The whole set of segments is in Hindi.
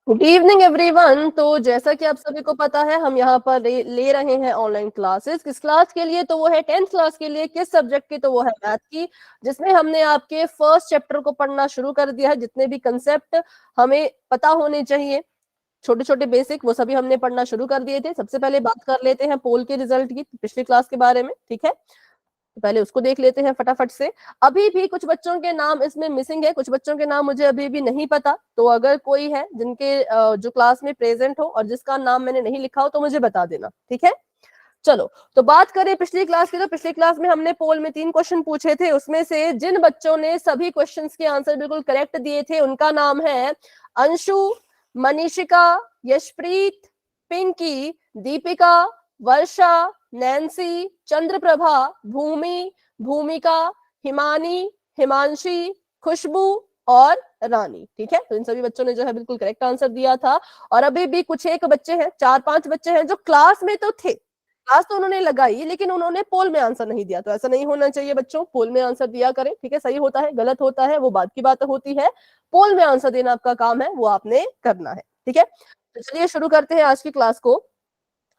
Good evening everyone. तो जैसा कि आप सभी को पता है, हम यहाँ पर ले रहे हैं ऑनलाइन क्लासेस। किस क्लास के लिए? तो वो है 10th क्लास के लिए। किस सब्जेक्ट की? तो वो है मैथ की, जिसमें हमने आपके फर्स्ट चैप्टर को पढ़ना शुरू कर दिया है। जितने भी कंसेप्ट हमें पता होने चाहिए, छोटे छोटे बेसिक, वो सभी हमने पढ़ना शुरू कर दिए थे। सबसे पहले बात कर लेते हैं पोल के रिजल्ट की, पिछली क्लास के बारे में। ठीक है, तो पहले उसको देख लेते हैं फटाफट से। अभी भी कुछ बच्चों के नाम इसमें मिसिंग है, कुछ बच्चों के नाम मुझे अभी भी नहीं पता। तो अगर कोई है जिनके जो क्लास में प्रेजेंट हो और जिसका नाम मैंने नहीं लिखा हो, तो मुझे बता देना। ठीक है, चलो तो बात करें पिछली क्लास की। तो पिछली क्लास में हमने पोल में 3 क्वेश्चन पूछे थे। उसमें से जिन बच्चों ने सभी क्वेश्चंस के आंसर बिल्कुल करेक्ट दिए थे, उनका नाम है अंशु, मनीषिका, यशप्रीत, पिंकी, दीपिका, वर्षा, नैन्सी, चंद्रप्रभा, भूमि, भूमिका, हिमानी, हिमांशी, खुशबू और रानी। ठीक है, तो इन सभी बच्चों ने जो है बिल्कुल करेक्ट आंसर दिया था। और अभी भी कुछ एक बच्चे हैं, 4-5 बच्चे हैं जो क्लास में तो थे, क्लास तो उन्होंने लगाई, लेकिन उन्होंने पोल में आंसर नहीं दिया। तो ऐसा नहीं होना चाहिए बच्चों, पोल में आंसर दिया करें। ठीक है, सही होता है गलत होता है वो बात की बात होती है। पोल में आंसर देना आपका काम है, वो आपने करना है। ठीक है, तो चलिए शुरू करते हैं आज की क्लास को।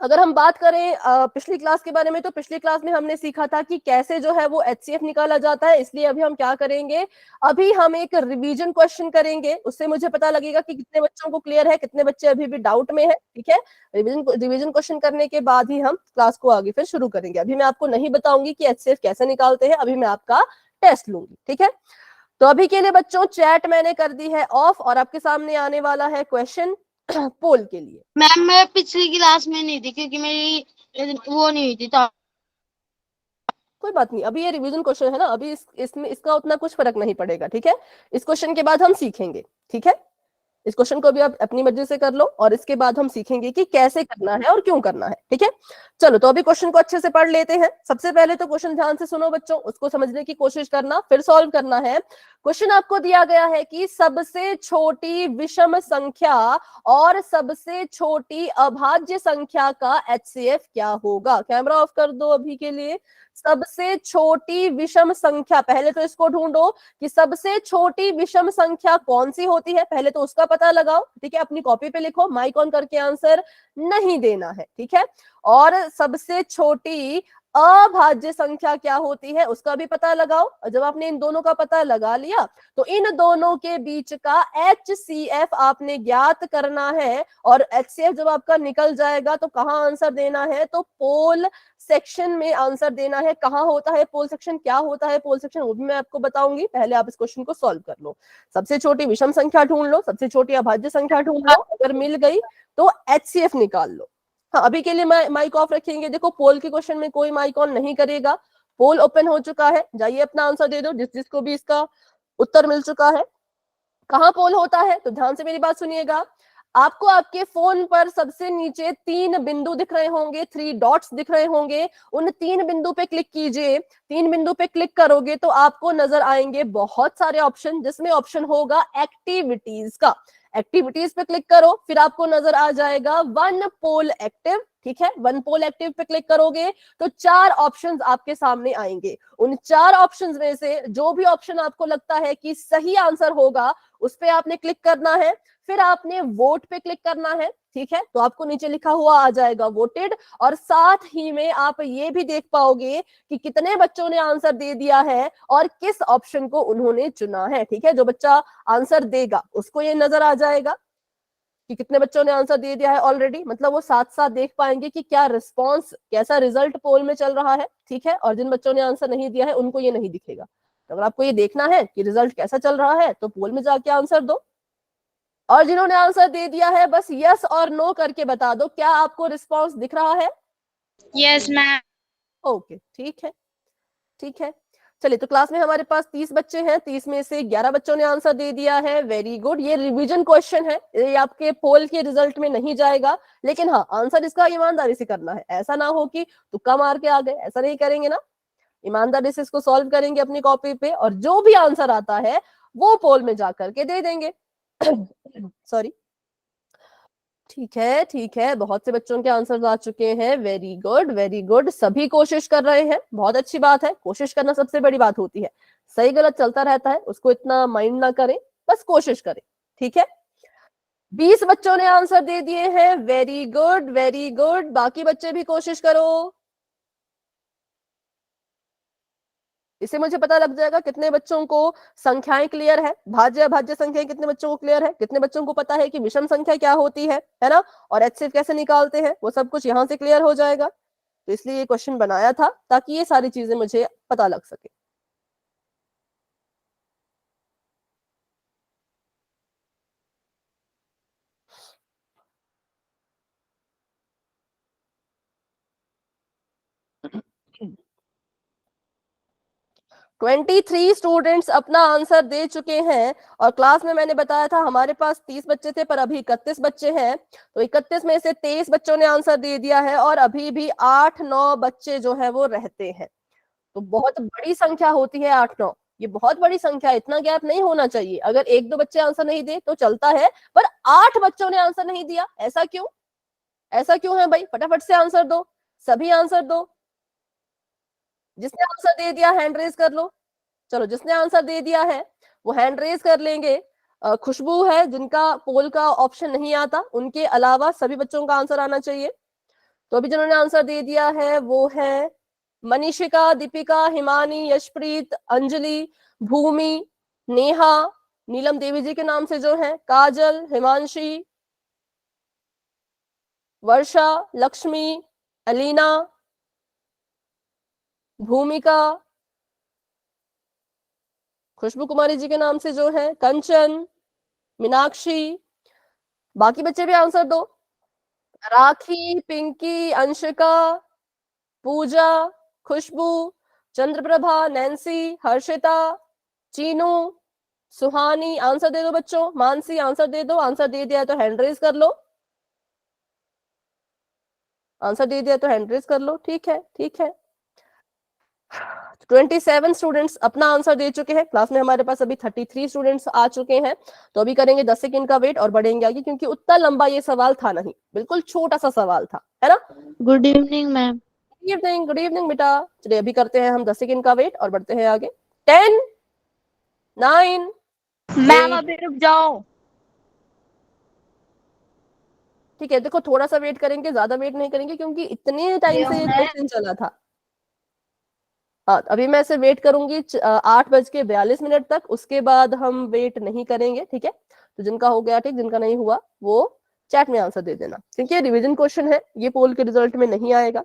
अगर हम बात करें पिछली क्लास के बारे में, तो पिछली क्लास में हमने सीखा था कि कैसे जो है वो एचसीएफ निकाला जाता है। इसलिए अभी हम क्या करेंगे, अभी हम एक रिवीजन क्वेश्चन करेंगे। उससे मुझे पता लगेगा कि कितने बच्चों को क्लियर है, कितने बच्चे अभी भी डाउट में है। ठीक है, रिवीजन क्वेश्चन करने के बाद ही हम क्लास को आगे फिर शुरू करेंगे। अभी मैं आपको नहीं बताऊंगी कि एचसीएफ कैसे निकालते हैं, अभी मैं आपका टेस्ट लूंगी। ठीक है, तो अभी के लिए बच्चों चैट मैंने कर दी है ऑफ, और आपके सामने आने वाला है क्वेश्चन पोल के लिए। मैम मैं पिछली क्लास में नहीं थी क्योंकि मेरी वो नहीं हुई थी। तो कोई बात नहीं, अभी ये रिवीजन क्वेश्चन है ना, अभी इसमें इसका उतना कुछ फर्क नहीं पड़ेगा। ठीक है, इस क्वेश्चन के बाद हम सीखेंगे। ठीक है, इस क्वेश्चन को भी आप अपनी मर्जी से कर लो, और इसके बाद हम सीखेंगे कि कैसे करना है और क्यों करना है। ठीक है, चलो तो अभी क्वेश्चन को अच्छे से पढ़ लेते हैं। सबसे पहले तो क्वेश्चन ध्यान से सुनो बच्चों, उसको समझने की कोशिश करना, फिर सॉल्व करना है। क्वेश्चन आपको दिया गया है कि सबसे छोटी विषम संख्या और सबसे छोटी अभाज्य संख्या का एचसीएफ क्या होगा। कैमरा ऑफ कर दो अभी के लिए। सबसे छोटी विषम संख्या, पहले तो इसको ढूंढो कि सबसे छोटी विषम संख्या कौन सी होती है, पहले तो उसका पता लगाओ। ठीक है, अपनी कॉपी पे लिखो, माइक ऑन करके आंसर नहीं देना है। ठीक है, और सबसे छोटी अभाज्य संख्या क्या होती है उसका भी पता लगाओ। जब आपने इन दोनों का पता लगा लिया, तो इन दोनों के बीच का एचसीएफ आपने ज्ञात करना है। और एचसीएफ जब आपका निकल जाएगा तो कहाँ आंसर देना है, तो पोल सेक्शन में आंसर देना है। कहाँ होता है पोल सेक्शन, क्या होता है पोल सेक्शन, वो भी मैं आपको बताऊंगी। पहले आप इस क्वेश्चन को सॉल्व कर लो। सबसे छोटी विषम संख्या ढूंढ लो, सबसे छोटी अभाज्य संख्या ढूंढ लो, अगर मिल गई तो एचसीएफ निकाल लो। हाँ, अभी के लिए माइक ऑफ रखेंगे। देखो, पोल के क्वेश्चन में कोई माइक ऑन नहीं करेगा। पोल ओपन हो चुका है, जाइए अपना आंसर दे दो जिस जिसको भी इसका उत्तर मिल चुका है। कहाँ पोल होता है, तो ध्यान से मेरी बात सुनिएगा। आपको आपके फोन पर सबसे नीचे 3 बिंदु दिख रहे होंगे, 3 डॉट्स दिख रहे होंगे। उन 3 बिंदु पे क्लिक कीजिए। 3 बिंदु पे क्लिक करोगे तो आपको नजर आएंगे बहुत सारे ऑप्शन, जिसमें ऑप्शन होगा एक्टिविटीज का। एक्टिविटीज पे क्लिक करो, फिर आपको नजर आ जाएगा वन पोल एक्टिव। ठीक है, वन पोल एक्टिव पे क्लिक करोगे तो 4 ऑप्शंस आपके सामने आएंगे। उन 4 ऑप्शंस में से जो भी ऑप्शन आपको लगता है कि सही आंसर होगा, उस पे आपने क्लिक करना है। फिर आपने वोट पे क्लिक करना है। ठीक है, तो आपको नीचे लिखा हुआ आ जाएगा वोटेड, और साथ ही में आप ये भी देख पाओगे कि कितने बच्चों ने आंसर दे दिया है और किस ऑप्शन को उन्होंने चुना है। ठीक है, जो बच्चा आंसर देगा उसको ये नजर आ जाएगा कि कितने बच्चों ने आंसर दे दिया है ऑलरेडी। मतलब वो साथ साथ देख पाएंगे कि क्या रिस्पॉन्स, कैसा रिजल्ट पोल में चल रहा है। ठीक है, और जिन बच्चों ने आंसर नहीं दिया है उनको ये नहीं दिखेगा। तो अगर आपको ये देखना है कि रिजल्ट कैसा चल रहा है, तो पोल में जाके आंसर दो। और जिन्होंने आंसर दे दिया है, बस यस और नो करके बता दो, क्या आपको रिस्पॉन्स दिख रहा है? Yes ma'am. ओके, ठीक है, ठीक है। चलिए, तो क्लास में हमारे पास 30 बच्चे हैं, 30 में से 11 बच्चों ने आंसर दे दिया है। Very good. ये रिवीजन क्वेश्चन है, ये आपके पोल के रिजल्ट में नहीं जाएगा, लेकिन हाँ, आंसर इसका ईमानदारी से करना है। ऐसा ना हो कि तुक्का मार के आ गए, ऐसा नहीं करेंगे ना। ईमानदारी से इसको सॉल्व करेंगे अपनी कॉपी पे, और जो भी आंसर आता है वो पोल में जाकर के दे देंगे। सॉरी। ठीक है, ठीक है, बहुत से बच्चों के आंसर्स आ चुके हैं। Very good, very good. सभी कोशिश कर रहे हैं, बहुत अच्छी बात है। कोशिश करना सबसे बड़ी बात होती है। सही गलत चलता रहता है, उसको इतना माइंड ना करें। बस कोशिश करें, ठीक है। 20 बच्चों ने आंसर दे दिए हैं, वेरी गुड वेरी गुड। बाकी बच्चे भी कोशिश करो। इससे मुझे पता लग जाएगा कितने बच्चों को संख्याएं क्लियर है, भाज्य अभाज्य संख्याएं कितने बच्चों को क्लियर है, कितने बच्चों को पता है कि विषम संख्या क्या होती है ना, और HCF कैसे निकालते हैं, वो सब कुछ यहां से क्लियर हो जाएगा। तो इसलिए ये क्वेश्चन बनाया था ताकि ये सारी चीजें मुझे पता लग सके। ट्वेंटी 23 स्टूडेंट्स अपना आंसर दे चुके हैं, और क्लास में मैंने बताया था हमारे पास 30 बच्चे थे पर अभी 31 बच्चे हैं। तो 31 में से 23 बच्चों ने आंसर दे दिया है, और अभी भी 8-9 बच्चे जो है वो रहते हैं। तो बहुत बड़ी संख्या होती है 8-9, ये बहुत बड़ी संख्या है, इतना गैप नहीं होना चाहिए। अगर 1-2 बच्चे आंसर नहीं दे तो चलता है, पर 8 बच्चों ने आंसर नहीं दिया, ऐसा क्यों? ऐसा क्यों है भाई? फटाफट से आंसर दो, सभी आंसर दो। जिसने आंसर दे दिया हैंड रेज कर लो। चलो, जिसने आंसर दे दिया है वो हैंड रेज कर लेंगे। खुशबू है, जिनका पोल का ऑप्शन नहीं आता, उनके अलावा सभी बच्चों का आंसर आना चाहिए। तो अभी जिन्होंने आंसर दे दिया है वो है मनीषिका, दीपिका, हिमानी, यशप्रीत, अंजलि, भूमि, नेहा, नीलम देवी जी के नाम से जो है, काजल, हिमांशी, वर्षा, लक्ष्मी, अलीना, भूमिका, खुशबू कुमारी जी के नाम से जो है, कंचन, मीनाक्षी। बाकी बच्चे भी आंसर दो। राखी, पिंकी, अंशिका, पूजा, खुशबू, चंद्रप्रभा, नैन्सी, हर्षिता, चीनू, सुहानी। आंसर दे दो बच्चों। मानसी, आंसर दे दो। आंसर दे दिया तो हैंड रेज कर लो। आंसर दे दिया तो हैंड रेज कर लो। ठीक है, ठीक है। 27 स्टूडेंट्स अपना आंसर दे चुके हैं। क्लास में हमारे पास अभी 33 स्टूडेंट्स आ चुके हैं। तो अभी करेंगे 10 सेकंड का वेट और बढ़ेंगे आगे, क्योंकि उतना लंबा ये सवाल था नहीं, बिल्कुल छोटा सा सवाल था, है ना। Good evening ma'am. Good evening बेटा। चलिए अभी करते हैं हम 10 सेकंड का वेट और बढ़ते हैं आगे। 10, 9, मैम अभी रुक जाओ। ठीक है, देखो थोड़ा सा वेट करेंगे, ज्यादा वेट नहीं करेंगे, क्योंकि इतने टाइम से ये क्वेश्चन चला था। हाँ, अभी मैं इसे वेट करूंगी 8:42 तक, उसके बाद हम वेट नहीं करेंगे, ठीक है। तो जिनका हो गया ठीक, जिनका नहीं हुआ वो चैट में आंसर दे देना, क्योंकि ये रिवीजन क्वेश्चन है, ये पोल के रिजल्ट में नहीं आएगा।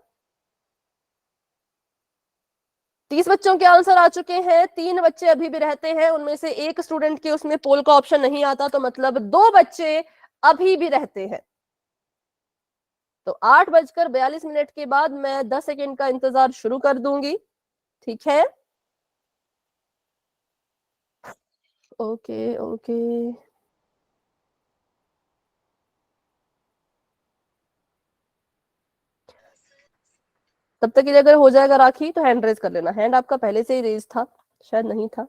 30 बच्चों के आंसर आ चुके हैं, 3 बच्चे अभी भी रहते हैं, उनमें से एक स्टूडेंट के उसमें पोल का ऑप्शन नहीं आता, तो मतलब 2 बच्चे अभी भी रहते हैं। तो 8:42 के बाद मैं 10 सेकेंड का इंतजार शुरू कर दूंगी, ठीक है। ओके ओके, तब तक के लिए अगर हो जाएगा राखी तो हैंड रेज कर लेना। हैंड आपका पहले से ही रेज था, शायद नहीं था।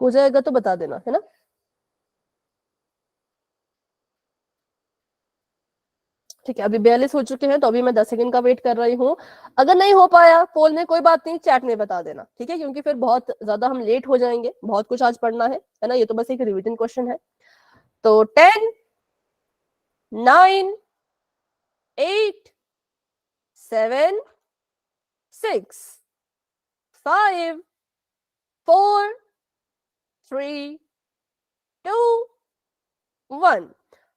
हो जाएगा तो बता देना, है ना। ठीक है, अभी 42 हो चुके हैं, तो अभी मैं 10 सेकंड का वेट कर रही हूँ। अगर नहीं हो पाया पोल में, कोई बात नहीं, चैट में बता देना, ठीक है, क्योंकि फिर बहुत ज्यादा हम लेट हो जाएंगे, बहुत कुछ आज पढ़ना है ना। ये तो बस एक रिवीजन क्वेश्चन है। तो 10, 9, 8, 7, 6, 5, 4, 3, 2, 1।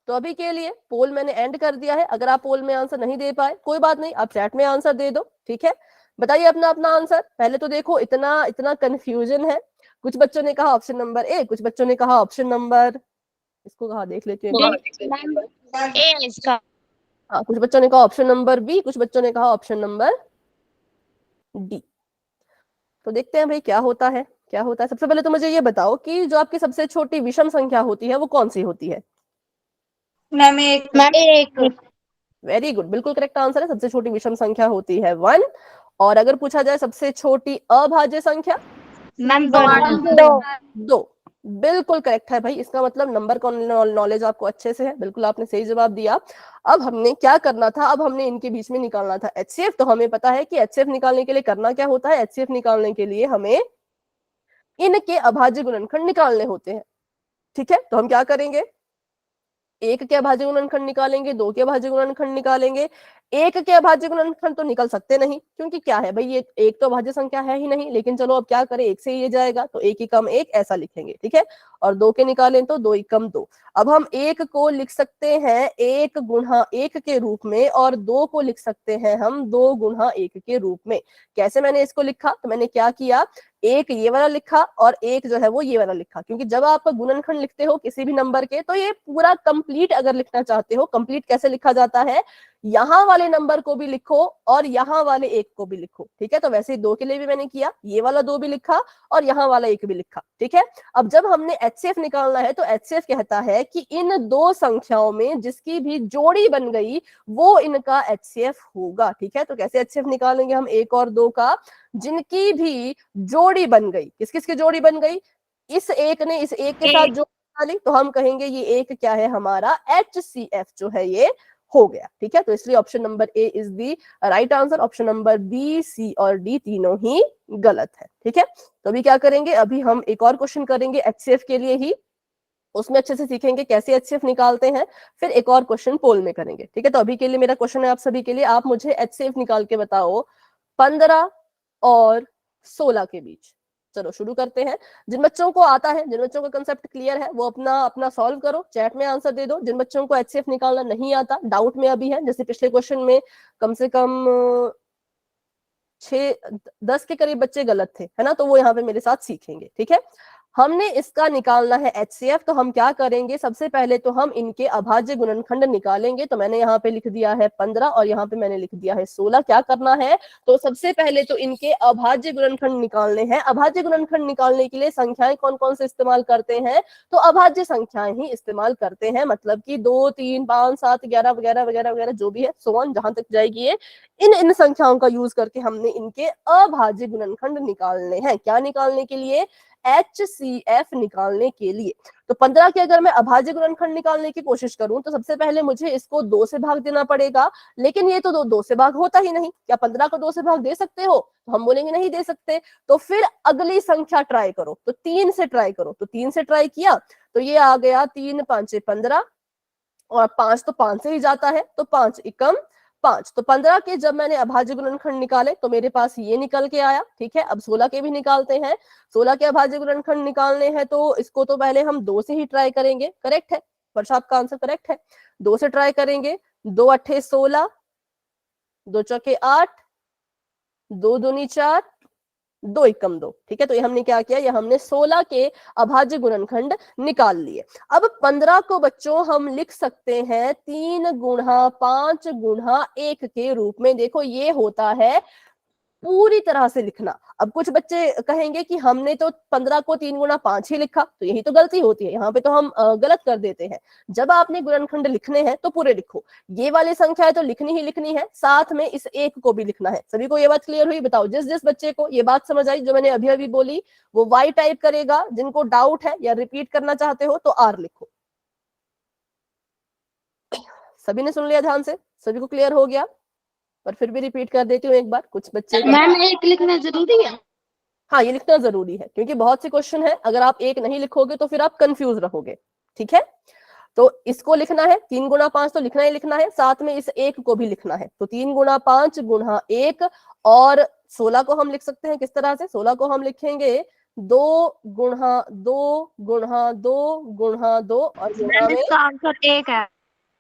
तो अभी के लिए पोल मैंने एंड कर दिया है। अगर आप पोल में आंसर नहीं दे पाए कोई बात नहीं, आप चैट में आंसर दे दो, ठीक है। बताइए अपना अपना आंसर। पहले तो देखो इतना इतना कंफ्यूजन है। कुछ बच्चों ने कहा ऑप्शन नंबर ए, कुछ बच्चों ने कहा ऑप्शन नंबर, इसको कहा देख लेते हैं। ए इसका हाँ, कुछ बच्चों ने कहा ऑप्शन नंबर बी, कुछ बच्चों ने कहा ऑप्शन नंबर डी। तो देखते हैं भाई क्या होता है, क्या होता है। सबसे पहले तो मुझे ये बताओ कि जो आपकी सबसे छोटी विषम संख्या होती है वो कौन सी होती है। मैम एक वेरी गुड, बिल्कुल करेक्ट आंसर है। सबसे छोटी विषम संख्या होती है 1। और अगर पूछा जाए सबसे छोटी अभाज्य संख्या, मैम 2। बिल्कुल करेक्ट है भाई, इसका मतलब नंबर का नॉलेज आपको अच्छे से है, बिल्कुल आपने सही जवाब दिया। अब हमने क्या करना था, अब हमने इनके बीच में निकालना था HCF। तो हमें पता है कि HCF निकालने के लिए करना क्या होता है, HCF निकालने के लिए हमें इनके अभाज्य गुणनखंड निकालने होते हैं। ठीक है, तो हम क्या करेंगे, एक के अभाज्य गुणनखंड निकालेंगे, दो के अभाज्य गुणनखंड निकालेंगे। एक के अभाज्य गुणनखंड तो निकल सकते नहीं, क्योंकि क्या है भाई, ये एक तो अभाज्य संख्या है ही नहीं, लेकिन चलो अब क्या करें, एक से ये जाएगा तो एक ही कम एक ऐसा लिखेंगे। ठीक है, और दो के निकालें तो दो ही कम दो। अब हम एक को लिख सकते हैं एक गुणा एक के रूप में, और दो को लिख सकते हैं हम दो गुणा एक के रूप में। कैसे मैंने इसको लिखा, तो मैंने क्या किया, एक ये वाला लिखा और एक जो है वो ये वाला लिखा, क्योंकि जब आप गुणनखंड लिखते हो किसी भी नंबर के, तो ये पूरा कंप्लीट अगर लिखना चाहते हो, कंप्लीट कैसे लिखा जाता है, यहाँ वाले नंबर को भी लिखो और यहाँ वाले एक को भी लिखो। ठीक है, तो वैसे ही दो के लिए भी मैंने किया, ये वाला दो भी लिखा और यहाँ वाला एक भी लिखा। ठीक है, अब जब हमने HCF निकालना है तो HCF कहता है कि इन दो संख्याओं में जिसकी भी जोड़ी बन गई वो इनका HCF होगा। ठीक है, तो कैसे HCF निकालेंगे हम एक और दो का, जिनकी भी जोड़ी बन गई, किस किस की जोड़ी बन गई, इस एक ने इस एक के साथ जोड़ी बना ली, तो हम कहेंगे ये एक क्या है हमारा, HCF जो है ये हो गया। ठीक है, तो इसलिए option number A is the right answer, option number B, C और डी तीनों ही गलत है। ठीक है, तो अभी क्या करेंगे, अभी हम एक और क्वेश्चन करेंगे HCF के लिए ही, उसमें अच्छे से सीखेंगे कैसे HCF निकालते हैं, फिर एक और क्वेश्चन पोल में करेंगे। ठीक है, तो अभी के लिए मेरा क्वेश्चन है आप सभी के लिए, आप मुझे HCF निकाल के बताओ 15 और 16 के बीच। चलो शुरू करते हैं। जिन बच्चों को आता है, जिन बच्चों का कंसेप्ट क्लियर है, वो अपना अपना सॉल्व करो, चैट में आंसर दे दो। जिन बच्चों को HCF निकालना नहीं आता, डाउट में अभी है, जैसे पिछले क्वेश्चन में कम से कम 6-10 के करीब बच्चे गलत थे, है ना, तो वो यहाँ पे मेरे साथ सीखेंगे। ठीक है, हमने इसका निकालना है HCF, तो हम क्या करेंगे, सबसे पहले तो हम इनके अभाज्य गुणनखंड निकालेंगे। तो मैंने यहाँ पे लिख दिया है 15 और यहाँ पे मैंने लिख दिया है 16। क्या करना है, तो सबसे पहले तो इनके अभाज्य गुणनखंड निकालने हैं। अभाज्य गुणनखंड निकालने के लिए संख्याएं कौन कौन से इस्तेमाल करते हैं, तो अभाज्य संख्याएं ही इस्तेमाल करते हैं, मतलब कि 2, 3, 5, 7, 11 वगैरह वगैरह वगैरह जो भी है, सोन जहां तक जाएगी ये, इन संख्याओं का यूज करके हमने इनके अभाज्य गुणनखंड निकालने हैं। क्या निकालने के लिए, HCF निकालने के लिए। तो 15 के अगर मैं अभाज्य गुणनखंड निकालने की कोशिश करूं तो सबसे पहले मुझे इसको 2 से भाग देना पड़ेगा, लेकिन ये तो दो से भाग होता ही नहीं। क्या 15 को 2 से भाग दे सकते हो, तो हम बोलेंगे नहीं दे सकते। तो फिर अगली संख्या ट्राई करो, तो 3 से ट्राई करो। तो 3 से ट्राई किया तो ये आ गया 3 5 15, और 5 तो 5 से ही जाता है, तो 5 एकम 5। तो 15 के जब मैंने अभाज्य गुणनखंड निकाले तो मेरे पास ये निकल के आया। ठीक है, अब 16 के भी निकालते हैं। 16 के अभाज्य गुणनखंड निकालने हैं तो इसको तो पहले हम 2 से ही ट्राई करेंगे। करेक्ट है वर्षा, आपका आंसर करेक्ट है, 2 से ट्राई करेंगे। 2 अट्ठे 16, 2 चौके 8, 2 दूनी 4, 2 एकम 2। ठीक है, तो ये हमने क्या किया, ये हमने 16 के अभाज्य गुणनखंड निकाल लिए। अब 15 को बच्चों हम लिख सकते हैं 3 गुणा 5 गुणा 1 के रूप में। देखो ये होता है पूरी तरह से लिखना। अब कुछ बच्चे कहेंगे कि हमने तो 15 को 3 गुणा 5 ही लिखा, तो यही तो गलती होती है, यहाँ पे तो हम गलत कर देते हैं। जब आपने गुणनखंड लिखने हैं तो पूरे लिखो, ये वाली संख्या है तो लिखनी ही लिखनी है, साथ में इस एक को भी लिखना है। सभी को ये बात क्लियर हुई, बताओ जिस जिस बच्चे को ये बात समझ आई जो मैंने अभी अभी बोली, वो वाई टाइप करेगा। जिनको डाउट है या रिपीट करना चाहते हो तो आर लिखो। सभी ने सुन लिया ध्यान से, सभी को क्लियर हो गया, पर फिर भी रिपीट कर देती हूँ एक बार, कुछ बच्चे मैम एक लिखना जरूरी है? हाँ ये लिखना जरूरी है, क्योंकि बहुत से क्वेश्चन है, अगर आप एक नहीं लिखोगे तो फिर आप कंफ्यूज रहोगे। ठीक है, तो इसको लिखना है 3 गुणा 5 तो लिखना ही लिखना है, साथ में इस एक को भी लिखना है। तो 3 गुणा 5 गुणा 1, और 16 को हम लिख सकते हैं किस तरह से, 16 को हम लिखेंगे 2 गुणा 2 गुणा 2 गुणा 2 और गुणा में, इसका आंसर 1 है।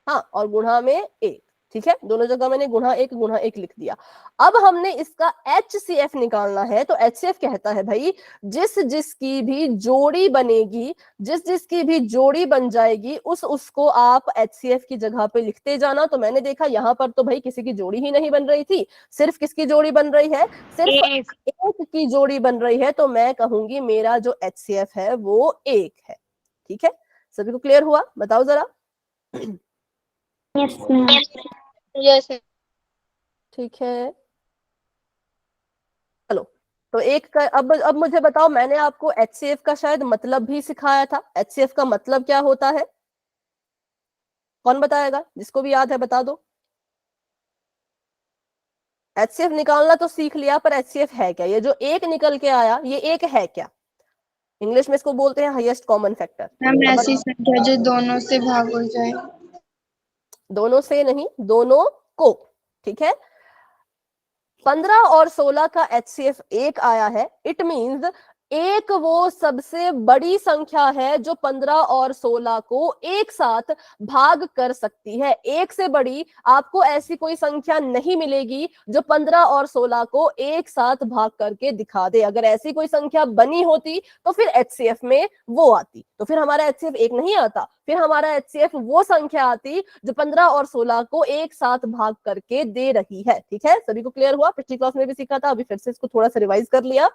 हाँ और गुणा में 1। ठीक है, दोनों जगह मैंने गुणा 1 लिख दिया। अब हमने इसका HCF निकालना है, तो HCF कहता है भाई जिस जिसकी भी जोड़ी बनेगी, जिस जिसकी भी जोड़ी बन जाएगी उसको आप HCF की जगह पे लिखते जाना। तो मैंने देखा यहाँ पर तो भाई किसी की जोड़ी ही नहीं बन रही थी, सिर्फ किसकी जोड़ी बन रही है, सिर्फ एक की जोड़ी बन रही है, तो मैं कहूंगी मेरा जो HCF है वो 1 है। ठीक है, सभी को क्लियर हुआ, बताओ जरा। यस। ठीक है, चलो तो एक का, अब मुझे बताओ, मैंने आपको HCF का शायद मतलब भी सिखाया था। HCF का मतलब क्या होता है? कौन बताएगा? जिसको भी याद है बता दो। HCF निकालना तो सीख लिया, पर HCF है क्या? ये जो एक निकल के आया, ये एक है क्या? इंग्लिश में इसको बोलते हैं हाईएस्ट कॉमन फैक्टर। मैम ऐसी संख्या जो दोनों से भाग हो जाए। दोनों से नहीं, दोनों को, ठीक है। 15 और 16 का HCF एक आया है। इट मींस एक वो सबसे बड़ी संख्या है जो 15 और 16 को एक साथ भाग कर सकती है। एक से बड़ी आपको ऐसी कोई संख्या नहीं मिलेगी जो 15 और 16 को एक साथ भाग करके दिखा दे। अगर ऐसी कोई संख्या बनी होती तो फिर HCF में वो आती, तो फिर हमारा HCF एक नहीं आता, फिर हमारा HCF वो संख्या आती जो 15 और 16 को एक साथ भाग करके दे रही है। ठीक है, सभी को क्लियर हुआ? पिछली क्लास में भी सीखा था, अभी फिर से इसको थोड़ा सा रिवाइज कर लिया।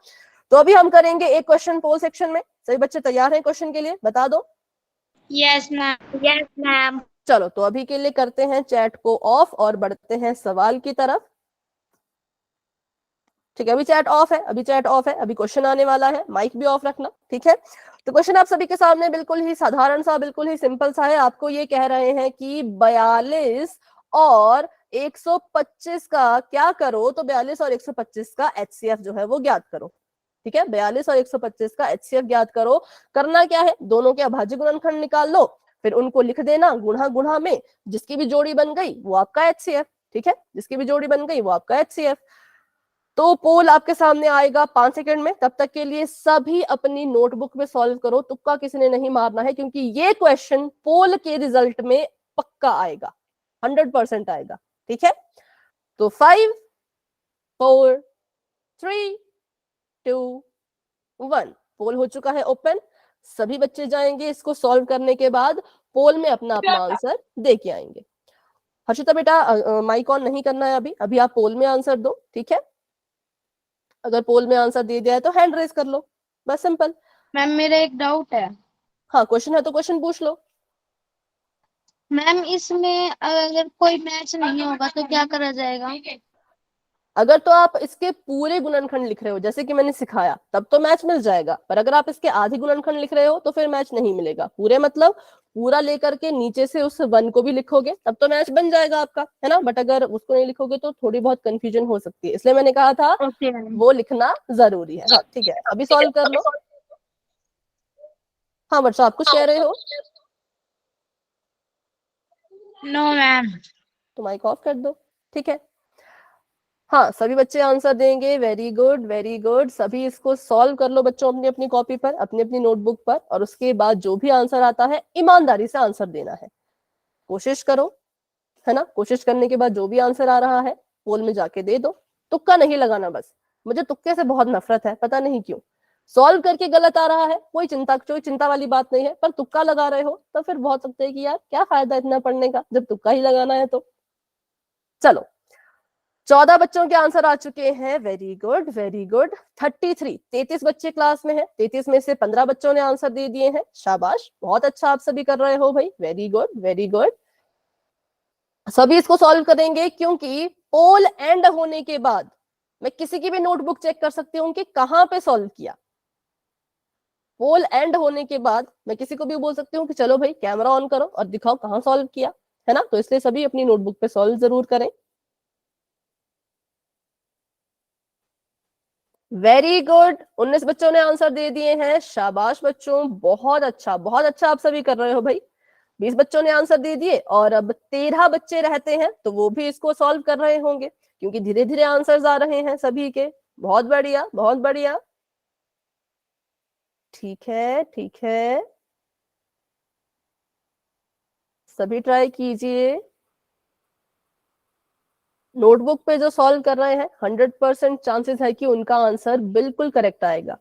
तो अभी हम करेंगे एक क्वेश्चन पोल सेक्शन में। सभी बच्चे तैयार हैं क्वेश्चन के लिए? बता दो। Yes ma'am. Yes ma'am. चलो, तो अभी के लिए करते हैं चैट को ऑफ और बढ़ते हैं सवाल की तरफ। ठीक है, अभी चैट ऑफ है, अभी चैट ऑफ है, अभी क्वेश्चन आने वाला है, माइक भी ऑफ रखना। ठीक है, तो क्वेश्चन आप सभी के सामने बिल्कुल ही साधारण सा, बिल्कुल ही सिंपल सा है। आपको ये कह रहे हैं कि 42 और 125 का क्या करो, तो 42 और 125 का HCF जो है वो ज्ञात करो। ठीक है, 42 और 125 का HCF ज्ञात करो। करना क्या है, दोनों के अभाज्य गुणनखंड निकाल लो, फिर उनको लिख देना गुणा गुणा में, जिसकी भी जोड़ी बन गई वो आपका HCF। ठीक है, जिसकी भी जोड़ी बन गई वो आपका HCF। तो पोल आपके सामने आएगा 5 सेकंड में। तब तक के लिए सभी अपनी नोटबुक में सॉल्व करो, तुक्का किसी ने नहीं मारना है, क्योंकि ये क्वेश्चन पोल के रिजल्ट में पक्का आएगा, 100% आएगा। ठीक है, तो 5 4 3 2 1 पोल हो चुका है ओपन। सभी बच्चे जाएंगे इसको सॉल्व करने के बाद पोल में अपना अपना आंसर दे के आएंगे। हर्षिता बेटा, माइक ऑन नहीं करना है अभी, अभी आप पोल में आंसर दो। ठीक है, अगर पोल में आंसर दे दिया है तो हैंड रेज कर लो, बस सिंपल। मैम मेरा एक डाउट है। हाँ, क्वेश्चन है तो क्वेश्चन पूछ लो। मैम इसमें अगर कोई मैच नहीं होगा तो क्या करा जाएगा? अगर तो आप इसके पूरे गुणनखंड लिख रहे हो जैसे कि मैंने सिखाया, तब तो मैच मिल जाएगा। पर अगर आप इसके आधे गुणनखंड लिख रहे हो तो फिर मैच नहीं मिलेगा। पूरे मतलब पूरा लेकर के नीचे से उस 1 को भी लिखोगे तब तो मैच बन जाएगा आपका, है ना। बट अगर उसको नहीं लिखोगे तो थोड़ी बहुत कंफ्यूजन हो सकती है, इसलिए मैंने कहा था ओके मैम। वो लिखना जरूरी है। हाँ ठीक है, अभी सॉल्व कर लो। हाँ वर्षा, आप कुछ कह रहे हो? No ma'am. तो माइक ऑफ कर दो। ठीक है, हाँ सभी बच्चे आंसर देंगे। Very good, very good. सभी इसको सॉल्व कर लो बच्चों, अपनी अपनी कॉपी पर, अपनी अपनी नोटबुक पर, और उसके बाद जो भी आंसर आता है ईमानदारी से आंसर देना है। कोशिश करो, है ना। कोशिश करने के बाद जो भी आंसर आ रहा है पोल में जाके दे दो। तुक्का नहीं लगाना बस, मुझे तुक्के से बहुत नफरत है, पता नहीं क्यों। सॉल्व करके गलत आ रहा है, कोई चिंता वाली बात नहीं है, पर तुक्का लगा रहे हो तो फिर बहुत सकते है कि यार क्या फायदा इतना पढ़ने का जब तुक्का ही लगाना है। तो चलो, 14 बच्चों के आंसर आ चुके हैं। Very good, very good. 33 बच्चे क्लास में हैं। 33 में से 15 बच्चों ने आंसर दे दिए हैं। शाबाश, बहुत अच्छा आप सभी कर रहे हो भाई। Very good, very good. सभी इसको सॉल्व करेंगे, क्योंकि पोल एंड होने के बाद मैं किसी की भी नोटबुक चेक कर सकती हूँ कि कहां पे सॉल्व किया। पोल एंड होने के बाद मैं किसी को भी बोल सकती हूँ कि चलो भाई कैमरा ऑन करो और दिखाओ कहां सॉल्व किया, है ना। तो इसलिए सभी अपनी नोटबुक पे सॉल्व जरूर करें। वेरी गुड, 19 बच्चों ने आंसर दे दिए हैं। शाबाश बच्चों, बहुत अच्छा आप सभी कर रहे हो भाई। 20 बच्चों ने आंसर दे दिए और अब 13 बच्चे रहते हैं, तो वो भी इसको सॉल्व कर रहे होंगे, क्योंकि धीरे धीरे आंसर्स आ रहे हैं सभी के। बहुत बढ़िया, बहुत बढ़िया। ठीक है, ठीक है, सभी ट्राई कीजिए। नोटबुक पे जो सॉल्व कर रहे हैं 100% चांसेस है कि उनका आंसर बिल्कुल करेक्ट आएगा।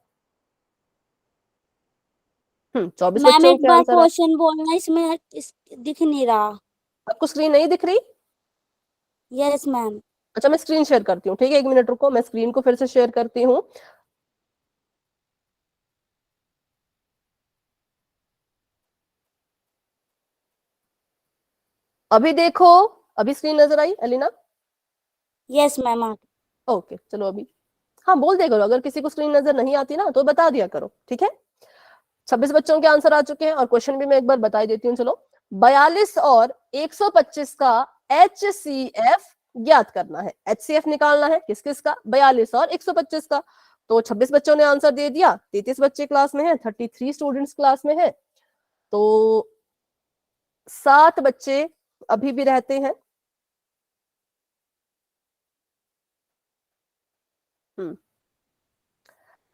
24 मैम बच्चों एक के बार आंसर क्वेश्चन बोलना, इसमें दिख नहीं रहा। आपको स्क्रीन नहीं दिख रही? Yes ma'am. अच्छा, मैं स्क्रीन शेयर करती हूँ। ठीक है, 1 मिनट रुको, मैं स्क्रीन को फिर से शेयर करती हूँ। अभी देखो, अभी स्क्रीन नजर आई अलीना? Yes ma'am. ओके, चलो अभी हाँ बोल दिया करो, अगर किसी को स्क्रीन नजर नहीं आती ना तो बता दिया करो, ठीक है। 26 बच्चों के आंसर आ चुके हैं और क्वेश्चन भी मैं एक बार बता देती हूँ। चलो, 42 और 125 का HCF ज्ञात करना है। HCF निकालना है किस किस का, 42 और 125 का। तो 26 बच्चों ने आंसर दे दिया, 33 बच्चे क्लास में हैं, 33 स्टूडेंट्स क्लास में हैं, तो 7 बच्चे अभी भी रहते हैं।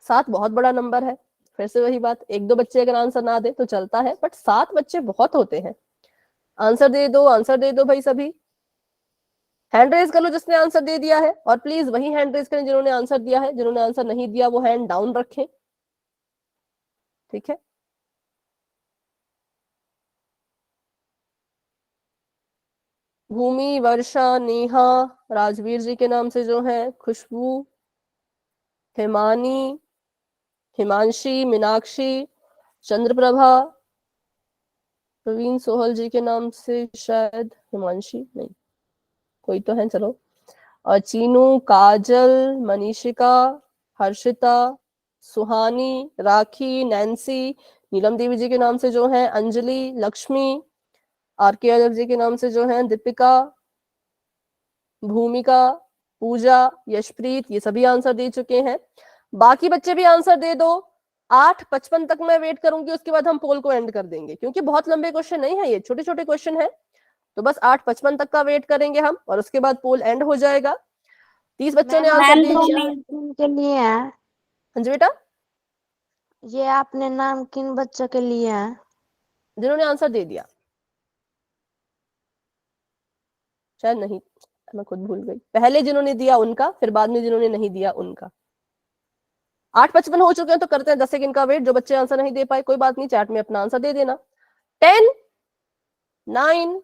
7 बहुत बड़ा नंबर है। फिर से वही बात, 1-2 बच्चे अगर आंसर ना दे तो चलता है, बट 7 बच्चे बहुत होते हैं। आंसर दे दो, आंसर दे दो भाई सभी। हैंड रेज कर लो जिसने आंसर दे दिया है, और प्लीज वही हैंड रेज करें जिन्होंने आंसर दिया है। जिन्होंने आंसर नहीं दिया वो हैंड डाउन रखें, ठीक है। भूमि, वर्षा, नेहा, राजवीर जी के नाम से जो है, खुशबू, हिमानी, हिमांशी, मीनाक्षी, चंद्रप्रभा, प्रवीण सोहल जी के नाम से शायद, हिमांशी नहीं, कोई तो है, चलो, और चीनू, काजल, मनीषिका, हर्षिता, सुहानी, राखी, नैन्सी, नीलम देवी जी के नाम से जो है, अंजलि, लक्ष्मी, आरके यादव जी के नाम से जो है, दीपिका, भूमिका, पूजा, यशप्रीत, ये सभी आंसर दे चुके हैं। बाकी बच्चे भी आंसर दे दो। 8:55 तक मैं वेट करूंगी, उसके बाद हम पोल को एंड कर देंगे, क्योंकि बहुत लंबे क्वेश्चन नहीं है ये, छोटे छोटे क्वेश्चन है। तो बस 8:55 तक का वेट करेंगे हम, और उसके बाद पोल एंड हो जाएगा। 30 बच्चों ने आंसर दे दिया। किन के लिए है? हाँ जी बेटा, ये आपने नाम किन बच्चों के लिए है? जिन्होंने आंसर दे दिया, शायद नहीं, मैं खुद भूल गई, पहले जिन्होंने दिया उनका, फिर बाद में जिन्होंने नहीं दिया उनका। 8:55 हो चुके हैं, तो करते हैं 10 सेकंड का वेट। जो बच्चे आंसर नहीं दे पाए कोई बात नहीं, चैट में अपना आंसर दे देना। 10, 9,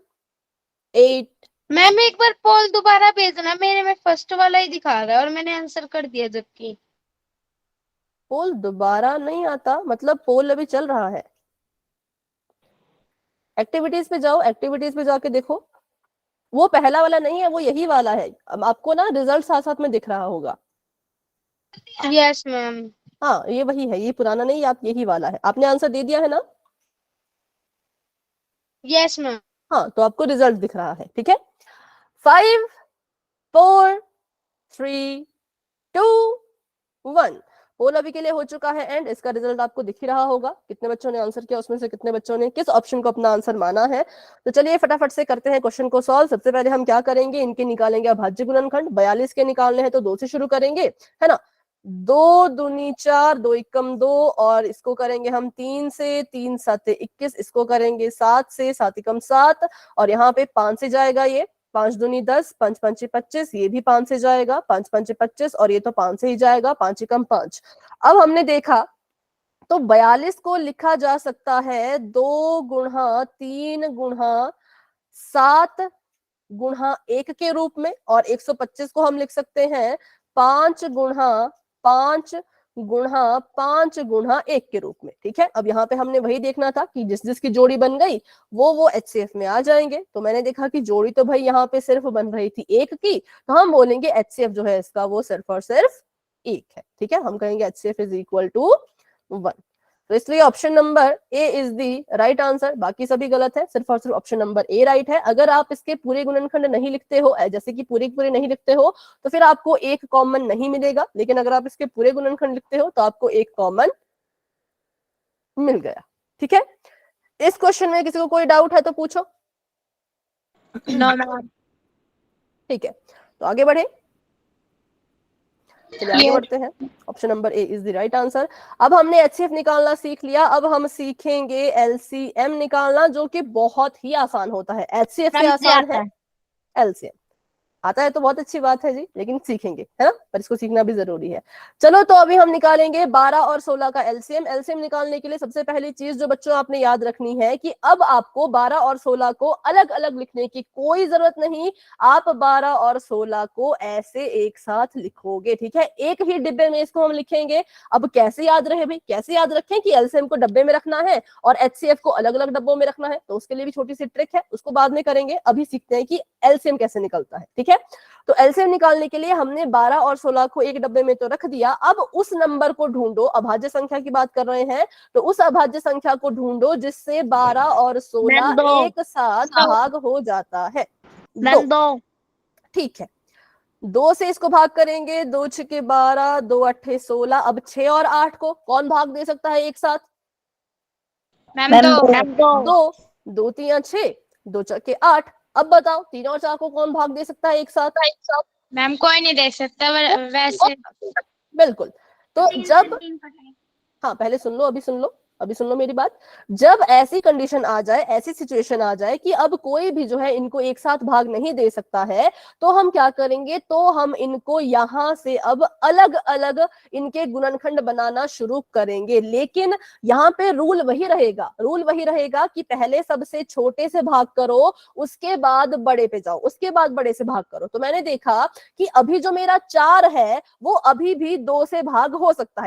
8। मैम एक बार पोल दोबारा भेजना, मेरे में फर्स्ट वाला ही दिखा रहा है और मैंने आंसर कर दिया जबकि। पोल दोबारा नहीं आता, मतलब पोल अभी चल रहा है। एक्टिविटीज पे जाओ, एक्टिविटीज पे जाके देखो, वो पहला वाला नहीं है, वो यही वाला है। अब आपको ना रिजल्ट साथ साथ में दिख रहा होगा। Yes ma'am. हाँ ये वही है, ये पुराना नहीं, आप यही वाला है। आपने आंसर दे दिया है ना? Yes ma'am. हाँ, तो आपको रिजल्ट दिख रहा है, ठीक है। 5, 4, 3, 2, 1। पोल अभी के लिए हो चुका है एंड, इसका रिजल्ट आपको दिख ही रहा होगा। कितने बच्चों ने आंसर किया, उसमें से कितने बच्चों ने किस ऑप्शन को अपना आंसर माना है। तो चलिए फटाफट से करते हैं क्वेश्चन को सॉल्व। सबसे पहले हम क्या करेंगे, इनके निकालेंगे अभाज्य गुणनखंड। 42 के निकालने हैं तो 2 से शुरू करेंगे, है ना। 2 दूनी 4, 2 एकम 2, और इसको करेंगे हम 3 से, 3 7 21, इसको करेंगे 7 से, 7 एकम 7, और यहाँ पे 5 से जाएगा ये, 5 दूनी 10, 5 5 25, ये भी 5 से जाएगा, 5 5 25, और ये तो 5 से ही जाएगा, 5 एकम 5। अब हमने देखा तो 42 को लिखा जा सकता है 2 गुणा 3 गुणा 7 गुणा 1 के रूप में, और 125 को हम लिख सकते हैं 5 गुणा 5 गुणा 5 गुणा 1 के रूप में, ठीक है। अब यहाँ पे हमने वही देखना था कि जिस जिसकी जोड़ी बन गई वो HCF में आ जाएंगे। तो मैंने देखा कि जोड़ी तो भाई यहाँ पे सिर्फ बन रही थी 1 की, तो हम बोलेंगे HCF जो है इसका वो सिर्फ और सिर्फ 1 है, ठीक है। हम कहेंगे HCF इज इक्वल टू 1। तो इसलिए option number A is the right answer. बाकी सभी गलत है, सिर्फ और सिर्फ ऑप्शन नंबर ए राइट है। अगर आप इसके पूरे गुणनखंड नहीं लिखते हो, जैसे कि पूरे पूरे नहीं लिखते हो, तो फिर आपको एक कॉमन नहीं मिलेगा। लेकिन अगर आप इसके पूरे गुणनखंड लिखते हो तो आपको एक कॉमन मिल गया, ठीक है। इस क्वेश्चन में किसी को कोई डाउट है तो पूछो। No ma'am. ठीक है, तो आगे बढ़े, चलिए आगे बढ़ते हैं। Option number A is the right answer. अब हमने HCF निकालना सीख लिया, अब हम सीखेंगे LCM निकालना, जो कि बहुत ही आसान होता है। HCF से आसान है LCM। आता है तो बहुत अच्छी बात है जी, लेकिन सीखेंगे, है ना, पर इसको सीखना भी जरूरी है। चलो तो अभी हम निकालेंगे 12 और 16 का LCM। LCM निकालने के लिए सबसे पहली चीज जो बच्चों आपने याद रखनी है कि अब आपको 12 और 16 को अलग अलग लिखने की कोई जरूरत नहीं। आप 12 और 16 को ऐसे एक साथ लिखोगे, ठीक है। एक ही डिब्बे में इसको हम लिखेंगे। अब कैसे याद रहे भाई, कैसे याद रखें कि LCM को डब्बे में रखना है और HCF को अलग अलग डब्बों में रखना है, तो उसके लिए भी छोटी सी ट्रिक है, उसको बाद में करेंगे। अभी सीखते हैं कि एलसीएम कैसे निकलता है, ठीक है। तो एलसीएम निकालने के लिए हमने 12 और 16 को एक डब्बे में तो रख दिया, अब उस नंबर को ढूंढो, अभाज्य संख्या की बात कर रहे हैं, तो उस अभाज्य संख्या को ढूंढो जिससे 12 और 16 दो। एक साथ भाग हो जाता है। मैम 2। ठीक है, 2 से इसको भाग करेंगे, 2 छके 12, 2 अट्ठे 16। अब 6 और 8 को कौन भाग दे सकता है एक साथ? मैम 2। 2, 2 3 6, 2 चके 8। अब बताओ 3 और 4 को कौन भाग दे सकता है एक साथ? मैम कोई नहीं देख सकता वैसे। बिल्कुल। तो जब, हाँ पहले सुन लो, अभी सुन लो मेरी बात। जब ऐसी कंडीशन आ जाए, ऐसी सिचुएशन आ जाए कि अब कोई भी जो है इनको एक साथ भाग नहीं दे सकता है, तो हम क्या करेंगे, तो हम इनको यहां से अब अलग अलग इनके गुणनखंड बनाना शुरू करेंगे। लेकिन यहाँ पे रूल वही रहेगा कि पहले सबसे छोटे से भाग करो, उसके बाद बड़े पे जाओ, उसके बाद बड़े से भाग करो। तो मैंने देखा कि अभी जो मेरा 4 है वो अभी भी 2 से भाग हो सकता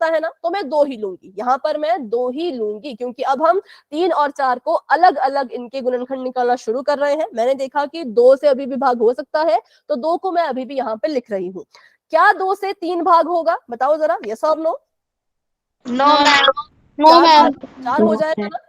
है ना, तो मैं 2 ही लूंगी, यहाँ पर मैं 2 ही लूंगी, क्योंकि अब हम 3 और 4 को अलग अलग इनके गुणनखंड निकालना शुरू कर रहे हैं। मैंने देखा कि 2 से अभी भी भाग हो सकता है, तो 2 को मैं अभी भी यहाँ पे लिख रही हूँ। क्या 2 से 3 भाग होगा, बताओ जरा, यस और नो? No ma'am. 4 हो जाएगा ना?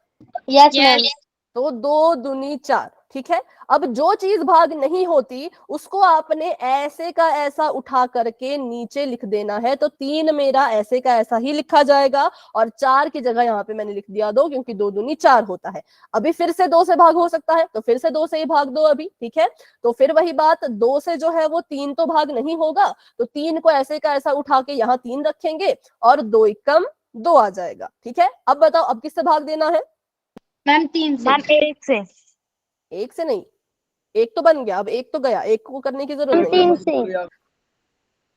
Yes ma'am. तो 2 दूनी 4, ठीक है। अब जो चीज भाग नहीं होती उसको आपने ऐसे का ऐसा उठा करके नीचे लिख देना है, तो 3 मेरा ऐसे का ऐसा ही लिखा जाएगा, और 4 की जगह यहाँ पे मैंने लिख दिया 2, क्योंकि 2 दूनी 4 होता है। अभी फिर से 2 से भाग हो सकता है, तो फिर से 2 से ही भाग दो अभी, ठीक है। तो फिर वही बात, 2 से जो है वो 3 तो भाग नहीं होगा, तो 3 को ऐसे का ऐसा उठा के यहाँ 3 रखेंगे, और 2 एकम 2 आ जाएगा, ठीक है। अब बताओ अब किससे भाग देना है? मैम 3 से। मैम 1 से। 1 से नहीं, 1 तो बन गया, अब 1 तो गया, 1 को करने की जरूरत नहीं है। 3 से।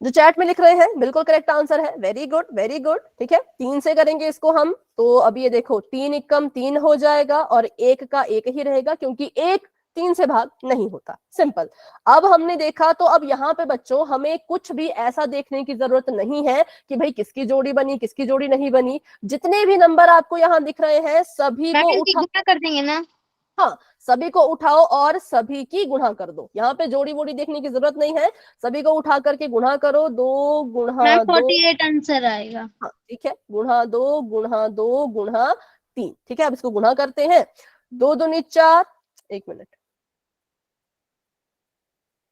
जो चैट में लिख रहे हैं बिल्कुल करेक्ट आंसर है, वेरी गुड वेरी गुड, ठीक है। 3 से करेंगे इसको हम, तो अब ये देखो 3 एकम 3 हो जाएगा, और 1 का 1 ही रहेगा, क्योंकि 1 3 से भाग नहीं होता, सिंपल। अब हमने देखा, तो अब यहाँ पे बच्चों हमें कुछ भी ऐसा देखने की जरूरत नहीं है कि भाई किसकी जोड़ी बनी किसकी जोड़ी नहीं बनी। जितने भी नंबर आपको यहाँ दिख रहे हैं सभी को उठा, गुना कर देंगे ना? हाँ सभी को उठाओ और सभी की गुणा कर दो। यहाँ पे जोड़ी वोड़ी देखने की जरूरत नहीं है, सभी को उठा करके गुणा करो, 2 गुणा मैम 2, 48 आंसर आएगा। हाँ ठीक है, गुणा 2 गुणा 2 गुणा 3, ठीक है। अब इसको गुणा करते हैं, 2 दूनी 4, 1 मिनट,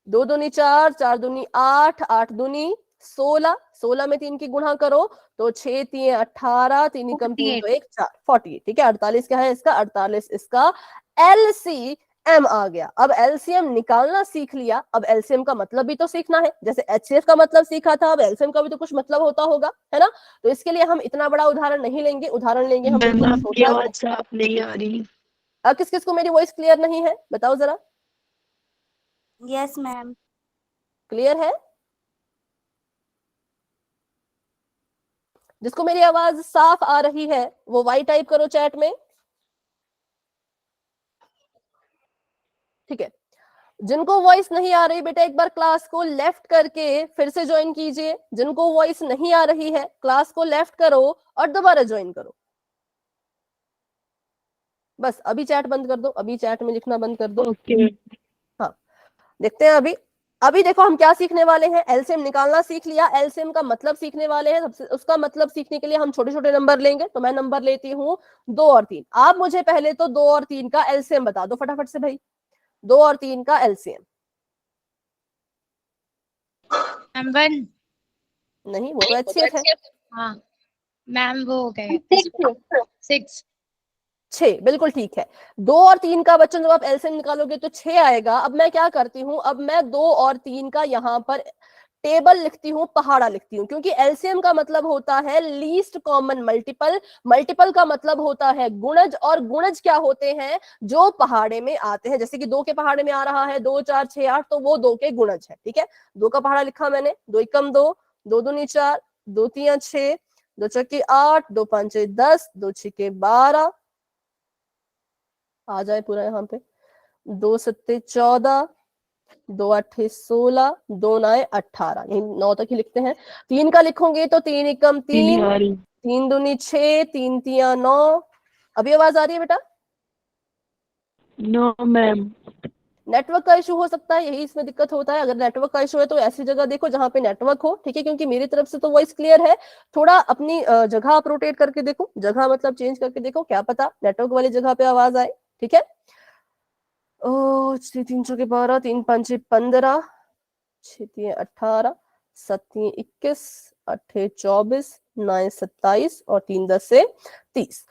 2 दूनी 4, 4 दूनी 8, 8 दूनी 16, 16 में 3 की गुणा करो, तो 6 3 18, 3 कम 3 तो 1 4, 48, ठीक है। 48 क्या है इसका? 48 इसका LCM आ गया। अब LCM निकालना सीख लिया, अब LCM का मतलब भी तो सीखना है, जैसे HCF का मतलब सीखा था, अब LCM का भी तो कुछ मतलब होता होगा, है ना। तो इसके लिए हम इतना बड़ा उदाहरण नहीं लेंगे, उदाहरण लेंगे हम बिल्कुल छोटा। साफ नहीं आ रही। अब किस किस को मेरी वॉइस क्लियर नहीं है, बताओ जरा। Yes ma'am. क्लियर है? जिसको मेरी आवाज साफ आ रही है वो वाई टाइप करो चैट में, ठीक है। जिनको वॉइस नहीं आ रही बेटा, एक बार क्लास को लेफ्ट करके फिर से ज्वाइन कीजिए। जिनको वॉइस नहीं आ रही है क्लास को लेफ्ट करो और दोबारा ज्वाइन करो। बस अभी चैट बंद कर दो, अभी चैट में लिखना बंद कर दो। ओके। हाँ देखते हैं अभी। अभी देखो हम क्या सीखने वाले हैं, एलसीएम निकालना सीख लिया, एलसीएम का मतलब सीखने वाले हैं। सबसे उसका मतलब सीखने के लिए हम छोटे छोटे नंबर लेंगे, तो मैं नंबर लेती हूँ 2 और 3। आप मुझे पहले तो 2 और 3 का एलसीएम बता दो फटाफट से भाई, 2 और 3 का एलसीएम। मैम 1। नहीं वो तो एचसीएफ है। हाँ मैम वो हो गया 6। 6 बिल्कुल ठीक है। 2 और 3 का बच्चों जब आप एलसीएम निकालोगे तो 6 आएगा। अब मैं क्या करती हूँ, अब मैं 2 और 3 का यहाँ पर टेबल लिखती हूँ, पहाड़ा लिखती हूँ, क्योंकि एलसीएम का मतलब होता है लीस्ट कॉमन मल्टीपल, मल्टीपल का मतलब होता है गुणज, और गुणज क्या होते हैं जो पहाड़े में आते हैं। जैसे कि 2 के पहाड़े में आ रहा है 2 4 6 8, तो वो 2 के गुणज है, ठीक है। 2 का पहाड़ा लिखा मैंने, 2 एकम 2, 2 दूनी 4, 2 3 6, 2 चौके 8, 2 5 10, 2 6 12 आ जाए पूरा यहाँ पे, 2 7 14, 2 8 16, 2 9 18, यही 9 तक ही लिखते हैं। 3 का लिखोगे तो 3 एकम 3, 3 दूनी 6, 3 तिया 9। अभी आवाज आ रही है बेटा? No ma'am. नेटवर्क का इशू हो सकता है, यही इसमें दिक्कत होता है। अगर नेटवर्क का इशू है तो ऐसी जगह देखो जहां पे नेटवर्क हो, ठीक है, क्योंकि मेरी तरफ से तो वॉइस क्लियर है। थोड़ा अपनी जगह आप रोटेट करके देखो, जगह मतलब चेंज करके देखो, क्या पता नेटवर्क वाली जगह पे आवाज आए, ठीक है। ओ 3 3 12, 3 5 15, 6 3 18, 7 3 21, 8 24, 9 27 और 3 10 30।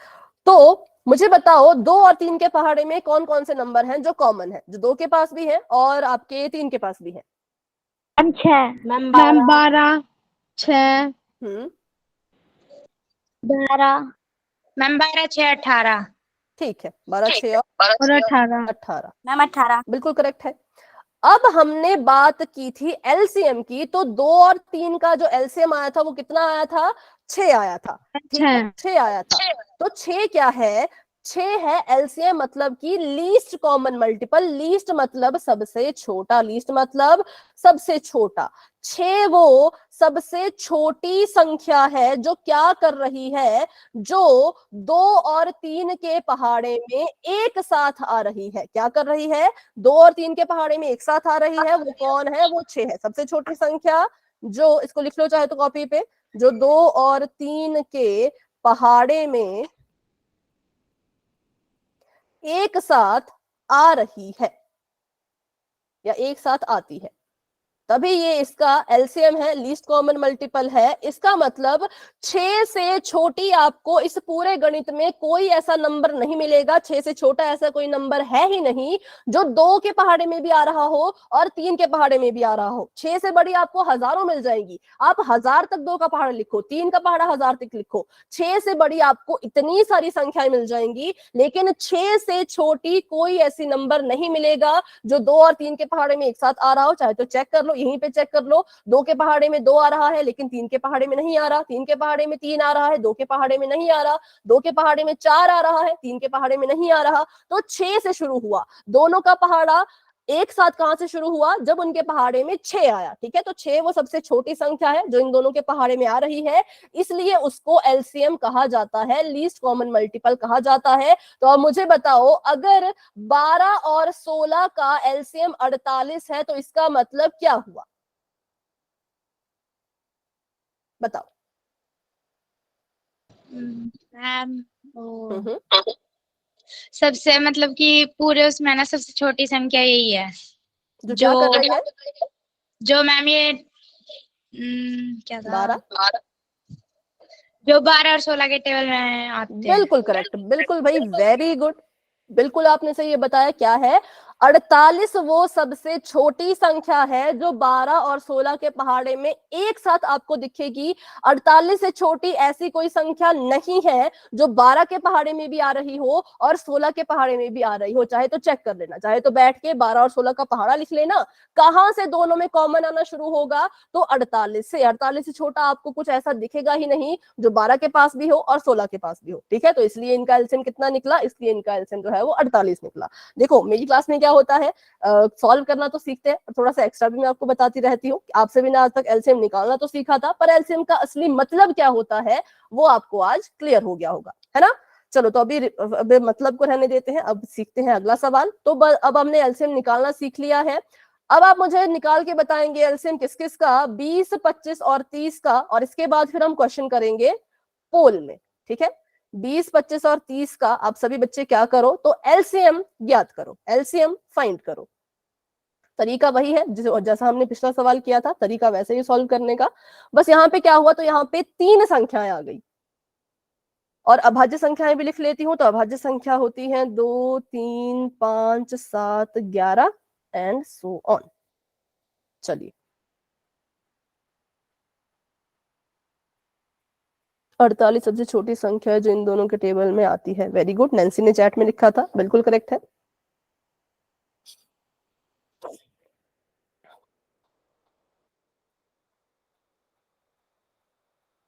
तो मुझे बताओ 2 और 3 के पहाड़े में कौन कौन से नंबर हैं जो कॉमन है, जो 2 के पास भी है और आपके 3 के पास भी है? मैम 6। Ma'am ma'am 12। 12, 6, 12। मैम 12, 6, 18 ठीक है, 12 6 और 18। 18 मैम 18। बिल्कुल करेक्ट है। अब हमने बात की थी एलसीएम की, तो 2 और 3 का जो एलसीएम आया था वो कितना आया था? 6 आया था, ठीक है, 6 आया था। तो 6 क्या है? 6 है एलसीएम, मतलब कि लीस्ट कॉमन मल्टीपल। लीस्ट मतलब सबसे छोटा, लीस्ट मतलब सबसे छोटा। 6 वो सबसे छोटी संख्या है जो क्या कर रही है, जो 2 और 3 के पहाड़े में एक साथ आ रही है। क्या कर रही है? 2 और 3 के पहाड़े में एक साथ आ रही है। वो कौन है? वो 6 है, सबसे छोटी संख्या। जो इसको लिख लो चाहे तो कॉपी पे, जो 2 और 3 के पहाड़े में एक साथ आ रही है या एक साथ आती है, तभी ये इसका एलसीएम है, लीस्ट कॉमन मल्टीपल है। इसका मतलब 6 से छोटी आपको इस पूरे गणित में कोई ऐसा नंबर नहीं मिलेगा, 6 से छोटा ऐसा कोई नंबर है ही नहीं जो 2 के पहाड़े में भी आ रहा हो और 3 के पहाड़े में भी आ रहा हो। 6 से बड़ी आपको हजारों मिल जाएंगी, आप 1000 तक 2 का पहाड़ा लिखो, 3 का पहाड़ा 1000 तक लिखो, 6 से बड़ी आपको इतनी सारी संख्याएं मिल जाएंगी, लेकिन 6 से छोटी कोई ऐसी नंबर नहीं मिलेगा जो 2 और 3 के पहाड़े में एक साथ आ रहा हो। चाहे तो चेक कर लो, यहीं पे चेक कर लो, 2 के पहाड़े में 2 आ रहा है लेकिन 3 के पहाड़े में नहीं आ रहा, 3 के पहाड़े में 3 आ रहा है, 2 के पहाड़े में नहीं आ रहा, 2 के पहाड़े में 4 आ रहा है, 3 के पहाड़े में नहीं आ रहा। तो 6 से शुरू हुआ, दोनों का पहाड़ा एक साथ कहां से शुरू हुआ? जब उनके पहाड़े में 6 आया, ठीक है। तो 6 वो सबसे छोटी संख्या है जो इन दोनों के पहाड़े में आ रही है, इसलिए उसको एलसीएम कहा जाता है, लीस्ट कॉमन मल्टीपल कहा जाता है। तो अब मुझे बताओ, अगर 12 और 16 का एलसीएम 48 है तो इसका मतलब क्या हुआ? बताओ। मैम हम्म, सबसे मतलब कि पूरे उसमें ना सबसे छोटी संख्या यही है जो क्या जो कर रही है? जो मैम ये क्या था 12। जो 12 और 16 के टेबल में आते हैं। बिल्कुल करेक्ट, बिल्कुल भाई, वेरी गुड, बिल्कुल आपने सही ये बताया। क्या है? 48 वो सबसे छोटी संख्या है जो 12 और 16 के पहाड़े में एक साथ आपको दिखेगी। 48 से छोटी ऐसी कोई संख्या नहीं है जो 12 के पहाड़े में भी आ रही हो और 16 के पहाड़े में भी आ रही हो। चाहे तो चेक कर लेना, चाहे तो बैठ के 12 और 16 का पहाड़ा लिख लेना, कहां से दोनों में कॉमन आना शुरू होगा? तो 48 से। 48 से छोटा आपको कुछ ऐसा दिखेगा ही नहीं जो 12 के पास भी हो और 16 के पास भी हो, ठीक है। तो इसलिए इनका एलसीएम कितना निकला? इसलिए इनका एलसीएम जो है वो 48 निकला। देखो मेरी क्लास में क्या होता है, सॉल्व करना तो सीखते हैं, थोड़ा सा एक्स्ट्रा भी मैं आपको बताती रहती हूँ। आपसे भी ना आज तक एलसीएम निकालना तो सीखा था, पर एलसीएम का असली मतलब क्या होता है वो आपको आज क्लियर हो गया होगा, है ना। चलो तो अभी मतलब को रहने देते हैं, अब सीखते हैं अगला सवाल। तो अब हमने एलसीएम निकालना सीख लिया है। अब आप मुझे निकाल के बताएंगे एलसीएम किस किस का, 20 25 और 30 का, और इसके बाद फिर हम क्वेश्चन करेंगे पोल में, ठीक है। 20 25 और 30 का आप सभी बच्चे क्या करो, तो एलसीएम ज्ञात करो, एलसीएम फाइंड करो। तरीका वही है जैसा हमने पिछला सवाल किया था, तरीका वैसे ही सॉल्व करने का। बस यहाँ पे क्या हुआ, तो यहाँ पे 3 संख्याएं आ गई और अभाज्य संख्याएं भी लिख लेती हूँ। तो अभाज्य संख्या होती है 2 3 5 7 11 एंड सो ऑन। चलिए, 48 सबसे छोटी संख्या है जो इन दोनों के टेबल में आती है। वेरी गुड, नैन्सी ने चैट में लिखा था, बिल्कुल करेक्ट है।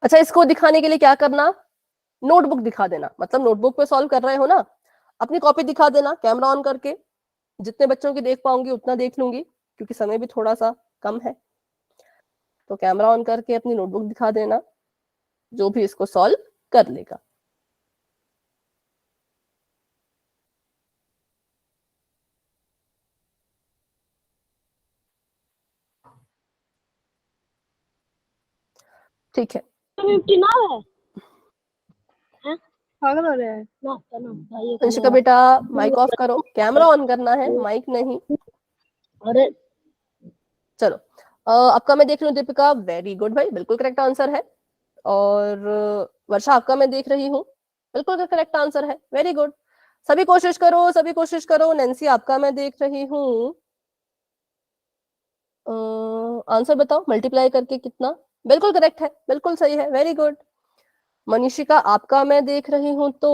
अच्छा, इसको दिखाने के लिए क्या करना, नोटबुक दिखा देना, मतलब नोटबुक पे सॉल्व कर रहे हो ना, अपनी कॉपी दिखा देना कैमरा ऑन करके। जितने बच्चों की देख पाऊंगी उतना देख लूंगी, क्योंकि समय भी थोड़ा सा कम है। तो कैमरा ऑन करके अपनी नोटबुक दिखा देना, जो भी इसको सॉल्व कर लेगा। ठीक है, पागल हो रहे हैं ना अंशिका बेटा माइक ऑफ करो, कैमरा ऑन करना है, माइक नहीं। अरे चलो आपका मैं देख रही हूँ दीपिका, वेरी गुड भाई, बिल्कुल करेक्ट आंसर है। और वर्षा आपका मैं देख रही हूँ, बिल्कुल करेक्ट आंसर है, वेरी गुड। सभी कोशिश करो, सभी कोशिश करो। नैन्सी आपका मैं देख रही हूँ, आंसर बताओ, मल्टीप्लाई करके कितना? बिल्कुल करेक्ट है, बिल्कुल सही है, वेरी गुड। मनीषिका आपका मैं देख रही हूँ तो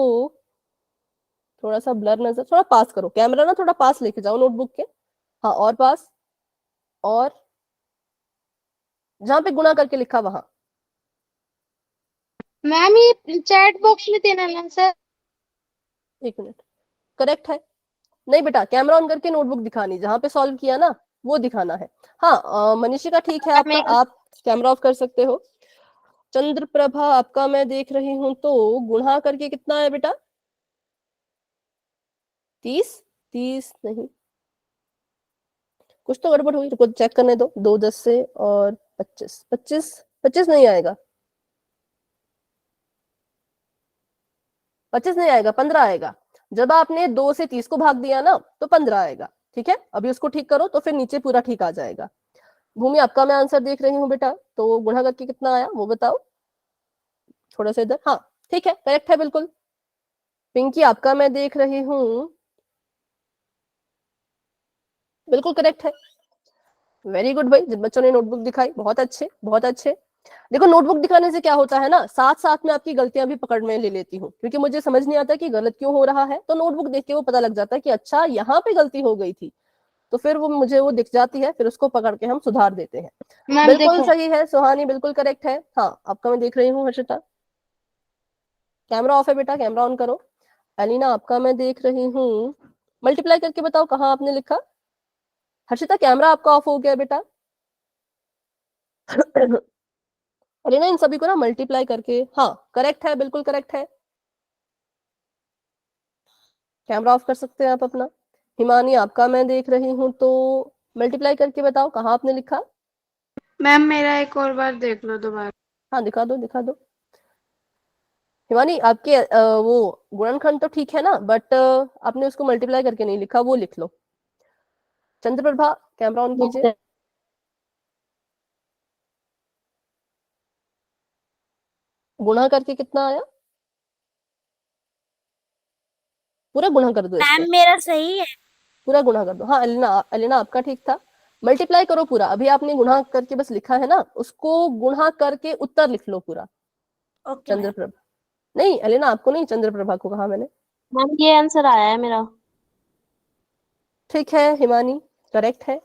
थोड़ा सा ब्लर नजर, थोड़ा पास करो कैमरा ना, थोड़ा पास लेके जाओ नोटबुक के। हाँ और पास, और जहां पे गुणा करके लिखा वहां। मैम ये चैट बॉक्स में देना ना सर। 1 मिनट, करेक्ट है। नहीं बेटा, कैमरा ऑन करके नोटबुक दिखानी, जहां पे सॉल्व किया ना वो दिखाना है। हाँ मनीषिका ठीक है आपका, आप कैमरा ऑफ कर सकते हो। चंद्र प्रभा आपका मैं देख रही हूँ तो गुणा करके कितना है बेटा? 30? 30 नहीं, कुछ तो गड़बड़ हुई, रुको चेक करने दो। 2 10 से और 25, 25 25 नहीं आएगा, 25 नहीं आएगा, 15 आएगा। जब आपने 2 से 30 को भाग दिया ना तो 15 आएगा। ठीक है, अभी उसको ठीक करो तो फिर नीचे पूरा ठीक आ जाएगा। भूमि आपका मैं आंसर देख रही हूँ बेटा, तो गुणा करके कितना आया वो बताओ। थोड़ा सा इधर, हाँ ठीक है, करेक्ट है बिल्कुल। पिंकी आपका मैं देख रही हूँ, बिल्कुल करेक्ट है, वेरी गुड भाई। जिन बच्चों ने नोटबुक दिखाई, बहुत अच्छे बहुत अच्छे। देखो नोटबुक दिखाने से क्या होता है ना, साथ साथ में आपकी गलतियां भी पकड़ में ले लेती हूँ, क्योंकि मुझे समझ नहीं आता कि गलत क्यों हो रहा है, तो नोटबुक देख के वो पता लग जाता है कि अच्छा यहाँ पे गलती हो गई थी, तो फिर वो मुझे वो दिख जाती है, फिर उसको पकड़ के हम सुधार देते हैं। मैम बिल्कुल देखो सही है सुहानी, बिल्कुल करेक्ट है। हाँ आपका मैं देख रही हूँ हर्षिता, कैमरा ऑफ है बेटा, कैमरा ऑन करो। एलिना आपका मैं देख रही हूँ, मल्टीप्लाई करके बताओ कहाँ आपने लिखा। हर्षिता कैमरा आपका ऑफ हो गया बेटा। एलिना इन सभी को ना मल्टीप्लाई करके, हाँ करेक्ट है, बिल्कुल करेक्ट है, कैमरा ऑफ कर सकते हैं आप अपना। हिमानी आपका मैं देख रही हूँ तो मल्टीप्लाई करके बताओ कहाँ आपने लिखा। मैम मेरा एक और बार देख लो दोबारा। हाँ दिखा दो दिखा दो। हिमानी आपके वो गुणनखंड तो ठीक है ना, बट आपने उसको मल्टीप्लाई करके नहीं लिखा, वो लिख लो। चंद्रप्रभा कैमरा ऑन कीजिए। गुणा करके कितना आया? पूरा गुणा कर दो इसको, मैम मेरा सही है। पूरा गुणा कर दो। हाँ अलीना, अलीना आपका ठीक था, मल्टीप्लाई करो पूरा। अभी आपने गुणा करके बस लिखा है ना, उसको गुणा करके उत्तर लिख लो पूरा। Okay ma'am. चंद्रप्रभा नहीं, अलीना आपको नहीं, चंद्रप्रभा को कहा मैंने। मैम ये आंसर आया है मेरा। ठीक है हिमानी, करेक्ट है।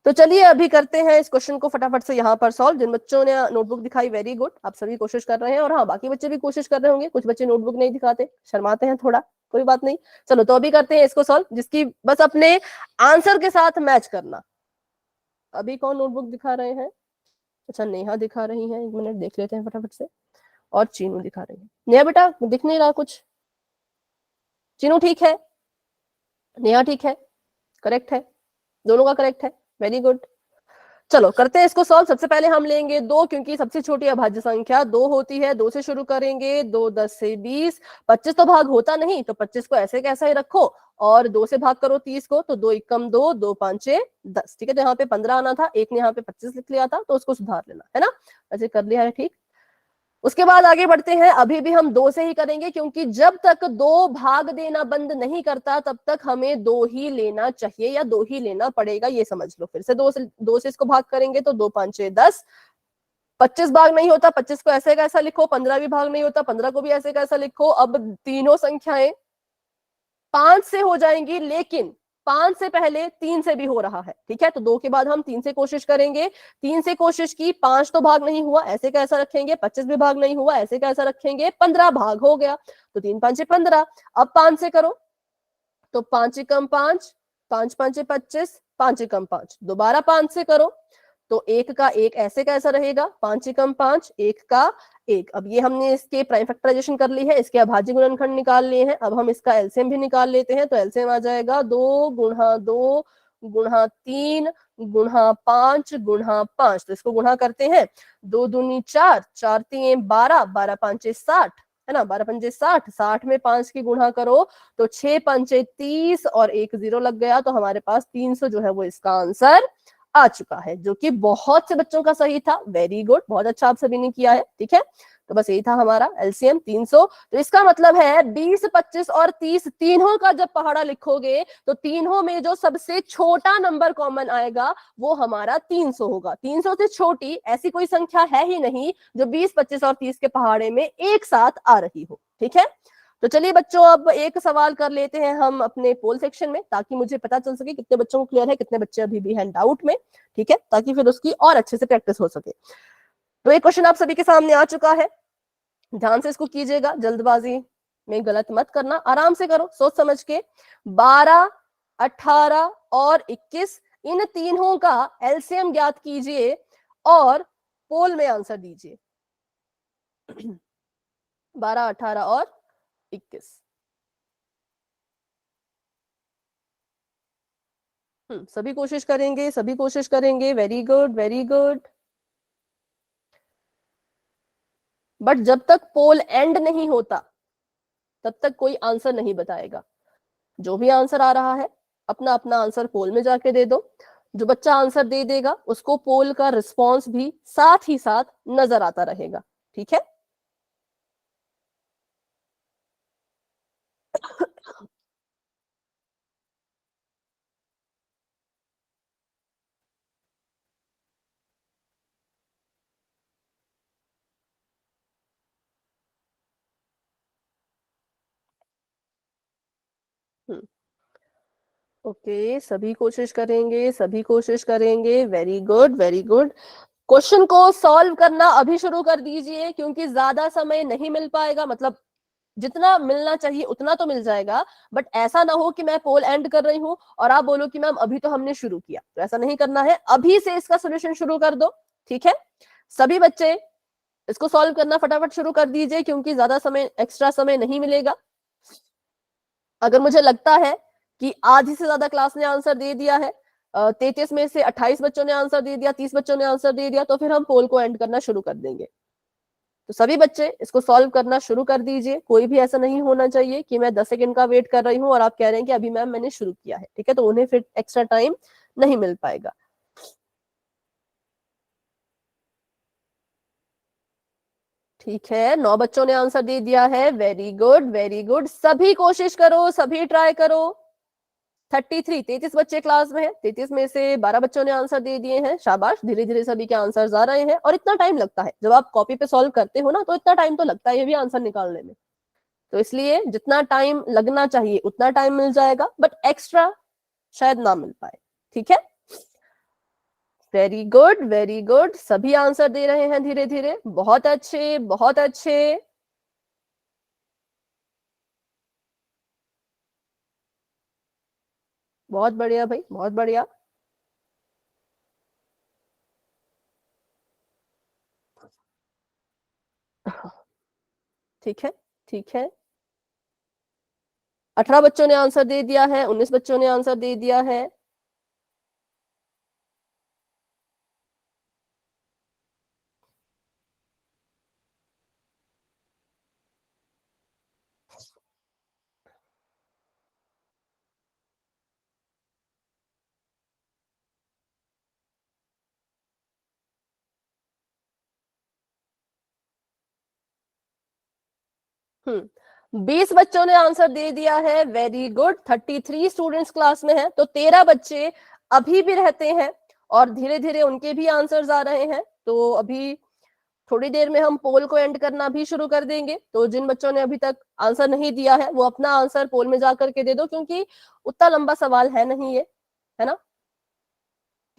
तो चलिए अभी करते हैं इस क्वेश्चन को फटाफट से यहाँ पर सॉल्व। जिन बच्चों ने नोटबुक दिखाई, वेरी गुड, आप सभी कोशिश कर रहे हैं। और हाँ बाकी बच्चे भी कोशिश कर रहे होंगे, कुछ बच्चे नोटबुक नहीं दिखाते, शर्माते हैं थोड़ा, कोई बात नहीं। चलो तो अभी करते हैं इसको सॉल्व, जिसकी बस अपने आंसर के साथ मैच करना। अभी कौन नोटबुक दिखा रहे हैं? अच्छा नेहा दिखा रही है, 1 मिनट देख लेते हैं फटाफट से। और चीनू दिखा रही है। नेहा बेटा दिख नहीं रहा कुछ, चीनू ठीक है, नेहा ठीक है, करेक्ट है, दोनों का करेक्ट है, वेरी गुड। चलो करते हैं इसको सॉल्व। सबसे पहले हम लेंगे 2, क्योंकि सबसे छोटी अभाज्य संख्या 2 होती है। 2 से शुरू करेंगे, 2 10 से 20, 25 तो भाग होता नहीं, तो 25 को ऐसे कैसा ही रखो, और 2 से भाग करो 30 को, तो 2 एकम 2, 2 5 10। ठीक है, तो यहाँ पे 15 आना था, एक ने यहाँ पे 25 लिख लिया था, तो उसको सुधार लेना है ना। ऐसे कर लिया है, ठीक। उसके बाद आगे बढ़ते हैं। अभी भी हम 2 से ही करेंगे, क्योंकि जब तक 2 भाग देना बंद नहीं करता तब तक हमें 2 ही लेना चाहिए, या 2 ही लेना पड़ेगा, ये समझ लो। फिर से 2 से इसको भाग करेंगे तो 2 5 10। 25 भाग नहीं होता, 25 को ऐसे कैसा लिखो। 15 भी भाग नहीं होता, 15 को भी ऐसे कैसा लिखो। अब तीनों संख्याएं 5 से हो जाएंगी, लेकिन 5 से पहले 3 से भी हो रहा है। ठीक है, तो 2 के बाद हम 3 से कोशिश करेंगे। 3 से कोशिश की, 5 तो भाग नहीं हुआ, ऐसे कैसा रखेंगे। 25 भी भाग नहीं हुआ, ऐसे कैसा रखेंगे। 15 भाग हो गया, तो 3 5 15। अब 5 से करो, तो 5 एकम 5, 5 5 25, 5 एकम 5। दोबारा 5 से करो, तो 1 का 1 ऐसे कैसा रहेगा। 5 एकम 5, 1 का 1। अब ये हमने इसके प्राइम फैक्टराइजेशन कर ली है, इसके अभाज्य गुणनखंड निकाल लिए हैं। अब हम इसका एलसीएम भी निकाल लेते हैं, तो एलसीएम आ जाएगा 2 गुणा 2 गुणा 3 गुणा 5 गुणा 5, तो इसको गुणा करते हैं। 2 दूनी 4, 4 तीन 12, 12 पंचे 60, है ना, 12 पंचे 60, 60 में 5 की गुणा करो तो 6 पंचे 30 और 1 0 लग गया, तो हमारे पास 300 जो है वो इसका आंसर आ चुका है, जो कि बहुत से बच्चों का सही था। वेरी गुड, बहुत अच्छा आप सभी ने किया है। ठीक है, तो बस यही था हमारा एलसीएम 300। तो इसका मतलब है 20, 25 और 30 तीनों का जब पहाड़ा लिखोगे तो तीनों में जो सबसे छोटा नंबर कॉमन आएगा वो हमारा 300 होगा। 300 से छोटी ऐसी कोई संख्या है ही नहीं जो 20, 25 और 30 के पहाड़े में एक साथ आ रही हो। ठीक है, तो चलिए बच्चों, अब एक सवाल कर लेते हैं हम अपने पोल सेक्शन में, ताकि मुझे पता चल सके कितने बच्चों को क्लियर है, कितने बच्चे अभी भी हैं डाउट में। ठीक है, ताकि फिर उसकी और अच्छे से प्रैक्टिस हो सके। तो एक क्वेश्चन आप सभी के सामने आ चुका है, ध्यान से इसको कीजिएगा, जल्दबाजी में गलत मत करना, आराम से करो सोच समझ के। 12, 18 और 21 इन तीनों का एलसीएम ज्ञात कीजिए और पोल में आंसर दीजिए। 12, 18 और 21। सभी कोशिश करेंगे, सभी कोशिश करेंगे। Very good, very good. But जब तक पोल एंड नहीं होता तब तक कोई आंसर नहीं बताएगा। जो भी आंसर आ रहा है अपना अपना आंसर पोल में जाके दे दो। जो बच्चा आंसर दे देगा उसको पोल का रिस्पॉन्स भी साथ ही साथ नजर आता रहेगा। ठीक है, ओके, सभी कोशिश करेंगे, सभी कोशिश करेंगे। Very good, very good. Question को सॉल्व करना अभी शुरू कर दीजिए, क्योंकि ज्यादा समय नहीं मिल पाएगा। मतलब जितना मिलना चाहिए उतना तो मिल जाएगा, बट ऐसा ना हो कि मैं पोल एंड कर रही हूं और आप बोलो कि मैम अभी तो हमने शुरू किया। तो ऐसा नहीं करना है, अभी से इसका सोल्यूशन शुरू कर दो। ठीक है, सभी बच्चे इसको सॉल्व करना फटाफट शुरू कर दीजिए, क्योंकि ज्यादा समय, एक्स्ट्रा समय नहीं मिलेगा। अगर मुझे लगता है कि आधी से ज्यादा क्लास ने आंसर दे दिया है, 33 में से 28 बच्चों ने आंसर दे दिया, 30 बच्चों ने आंसर दे दिया, तो फिर हम पोल को एंड करना शुरू कर देंगे। तो सभी बच्चे इसको सॉल्व करना शुरू कर दीजिए। कोई भी ऐसा नहीं होना चाहिए कि मैं 10 सेकंड का वेट कर रही हूँ और आप कह रहे हैं कि अभी मैम मैंने शुरू किया है। ठीक है, तो उन्हें फिर एक्स्ट्रा टाइम नहीं मिल पाएगा। ठीक है, 9 बच्चों ने आंसर दे दिया है। Very good, very good. सभी कोशिश करो, सभी ट्राई करो। 33, 33 बच्चे क्लास में हैं। 33 में से 12 बच्चों ने आंसर दे दिए हैं। शाबाश, धीरे धीरे सभी के आंसर आ रहे हैं। और इतना टाइम लगता है जब आप कॉपी पे सॉल्व करते हो ना, तो इतना टाइम तो लगता है ये भी आंसर निकालने में। तो इसलिए जितना टाइम लगना चाहिए उतना टाइम मिल जाएगा, बट एक्स्ट्रा शायद ना मिल पाए। ठीक है, वेरी गुड, वेरी गुड। सभी आंसर दे रहे हैं धीरे धीरे। बहुत अच्छे, बहुत अच्छे। बहुत बढ़िया भाई, बहुत बढ़िया। ठीक है, ठीक है। 18 बच्चों ने आंसर दे दिया है, 19 बच्चों ने आंसर दे दिया है। हम्म 20 बच्चों ने आंसर दे दिया है। Very good. 33 स्टूडेंट्स क्लास में हैं, तो 13 बच्चे अभी भी रहते हैं और धीरे धीरे उनके भी आंसर्स आ रहे हैं। तो अभी थोड़ी देर में हम पोल को एंड करना भी शुरू कर देंगे। तो जिन बच्चों ने अभी तक आंसर नहीं दिया है वो अपना आंसर पोल में जाकर के दे दो, क्योंकि उतना लंबा सवाल है नहीं ये, है ना,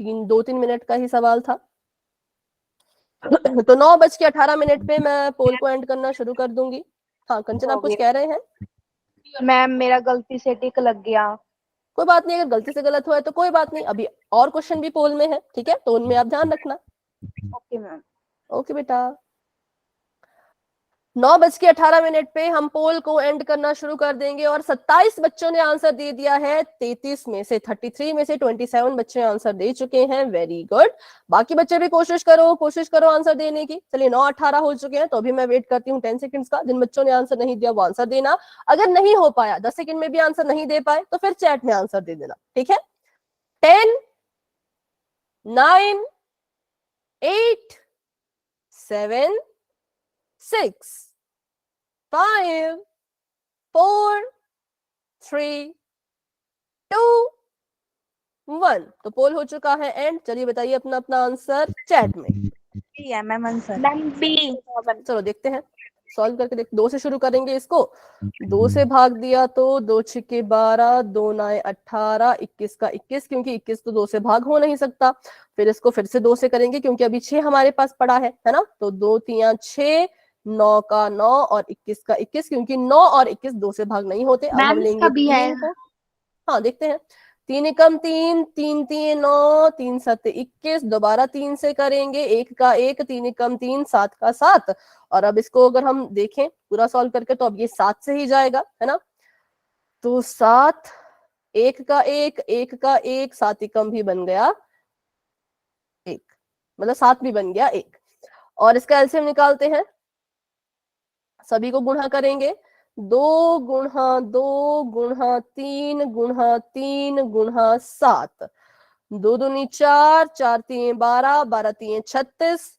2-3 मिनट का ही सवाल था। तो 9:18 पे मैं पोल को एंड करना शुरू कर दूंगी। हाँ कंचन, आप कुछ कह रहे हैं? मैम मेरा गलती से टिक लग गया। कोई बात नहीं, अगर गलती से गलत हुआ है तो कोई बात नहीं, अभी और क्वेश्चन भी पोल में है। ठीक है, तो उनमें आप ध्यान रखना। Okay ma'am. ओके बेटा। 9:18 पे हम पोल को एंड करना शुरू कर देंगे और 27 बच्चों ने आंसर दे दिया है। 33 में से 33 में से 27 बच्चे आंसर दे चुके हैं। Very good. बाकी बच्चे भी कोशिश करो आंसर देने की। चलिए 9:18 हो चुके हैं, तो अभी मैं वेट करती हूँ 10 सेकंड्स का। जिन बच्चों ने आंसर नहीं दिया वो आंसर देना। अगर नहीं हो पाया, 10 सेकंड में भी आंसर नहीं दे पाए, तो फिर चैट में आंसर दे देना, ठीक है। 10, 9, 8, 7, 6, 5, 4, 3, 2, 1। तो पोल हो चुका है एंड। चलिए बताइए अपना अपना आंसर चैट में। Ma'am answer ma'am B. चलो देखते हैं, सॉल्व करके देख। 2 से शुरू करेंगे इसको। 2 से भाग दिया तो 2 छिके 12, 2 9 18, 21 का 21, क्योंकि 21 तो 2 से भाग हो नहीं सकता। फिर इसको फिर से 2 से करेंगे, क्योंकि अभी 6 हमारे पास पड़ा है ना। तो 2 3 6, 9 का 9 और 21 का 21, क्योंकि 9 और 21 2 से भाग नहीं होते। अब हम मैम लेंगे इसका भी है। 3 को। हाँ देखते हैं। 3 एकम 3, 3 3 9, 3 7 21। दोबारा 3 से करेंगे, 1 का 1, 3 एकम 3, 7 का 7। और अब इसको अगर हम देखें पूरा सॉल्व करके, तो अब ये 7 से ही जाएगा, है ना। तो 7, 1 का 1, 1 का 1, 7 एकम भी बन गया 1, मतलब 7 भी बन गया 1। और इसका एलसीएम निकालते हैं, सभी को गुणा करेंगे। 2 गुणा 2 गुणा 3 गुणा 3 गुणा 7, 2 दूनी 4, 4 3 12, 12 3 36।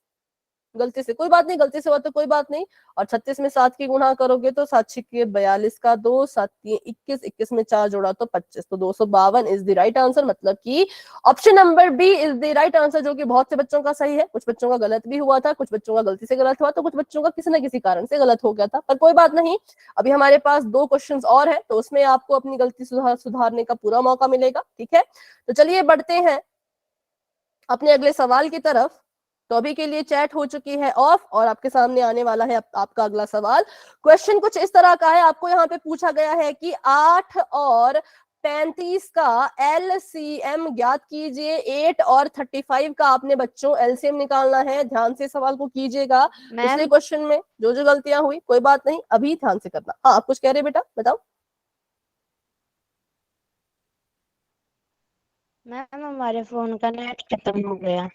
गलती से कोई बात नहीं, गलती से हुआ तो कोई बात नहीं। और 36 में 7 की गुणा करोगे तो 7 छिके 42 का 2, 7 3 21, 21 में 4 जोड़ा तो 25। तो 252 इज द राइट आंसर। मतलब कि option number B is the right answer, जो कि बहुत से बच्चों का सही है। कुछ बच्चों का गलत भी हुआ था, कुछ बच्चों का गलती से गलत हुआ, तो कुछ बच्चों का किसी न किसी कारण से गलत हो गया था, पर कोई बात नहीं। अभी हमारे पास 2 क्वेश्चंस और है, तो उसमें आपको अपनी गलती सुधारने का पूरा मौका मिलेगा, ठीक है। तो चलिए बढ़ते हैं अपने अगले सवाल की तरफ। तो अभी के लिए चैट हो चुकी है ऑफ और आपके सामने आने वाला है आपका अगला सवाल। क्वेश्चन कुछ इस तरह का है। आपको यहाँ पे पूछा गया है कि 8 और 35 का एलसीएम ज्ञात कीजिए। 8 और 35 का आपने बच्चों एलसीएम निकालना है। ध्यान से सवाल को कीजिएगा। पिछले क्वेश्चन में जो जो गलतियां हुई कोई बात नहीं, अभी ध्यान से करना। हाँ आप कुछ कह रहे बेटा, बताओ। मैम हमारे फोन का नेट खत्म हो गया।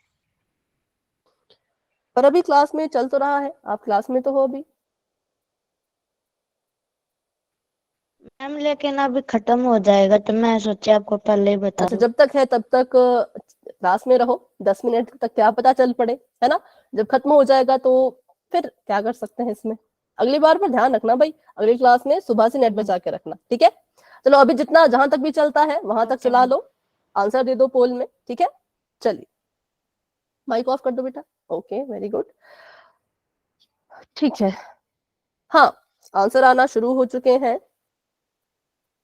पर अभी क्लास में चल तो रहा है, आप क्लास में तो हो अभी। मैम लेकिन अभी खत्म हो जाएगा, तो मैं सोचा आपको पहले ही बता अच्छा दूं। जब तक है तब तक क्लास में रहो। 10 मिनट तक क्या पता चल पड़े, है ना। जब खत्म हो जाएगा तो फिर क्या कर सकते हैं इसमें। अगली बार पर ध्यान रखना भाई, अगली क्लास में सुबह से नेट बचा के रखना, ठीक है। चलो अभी जितना जहां तक भी चलता है वहां तक चला लो। आंसर दे दो पोल में, ठीक है। चलिए माइक ऑफ कर दो बेटा। ओके वेरी गुड, ठीक है। हाँ आंसर आना शुरू हो चुके हैं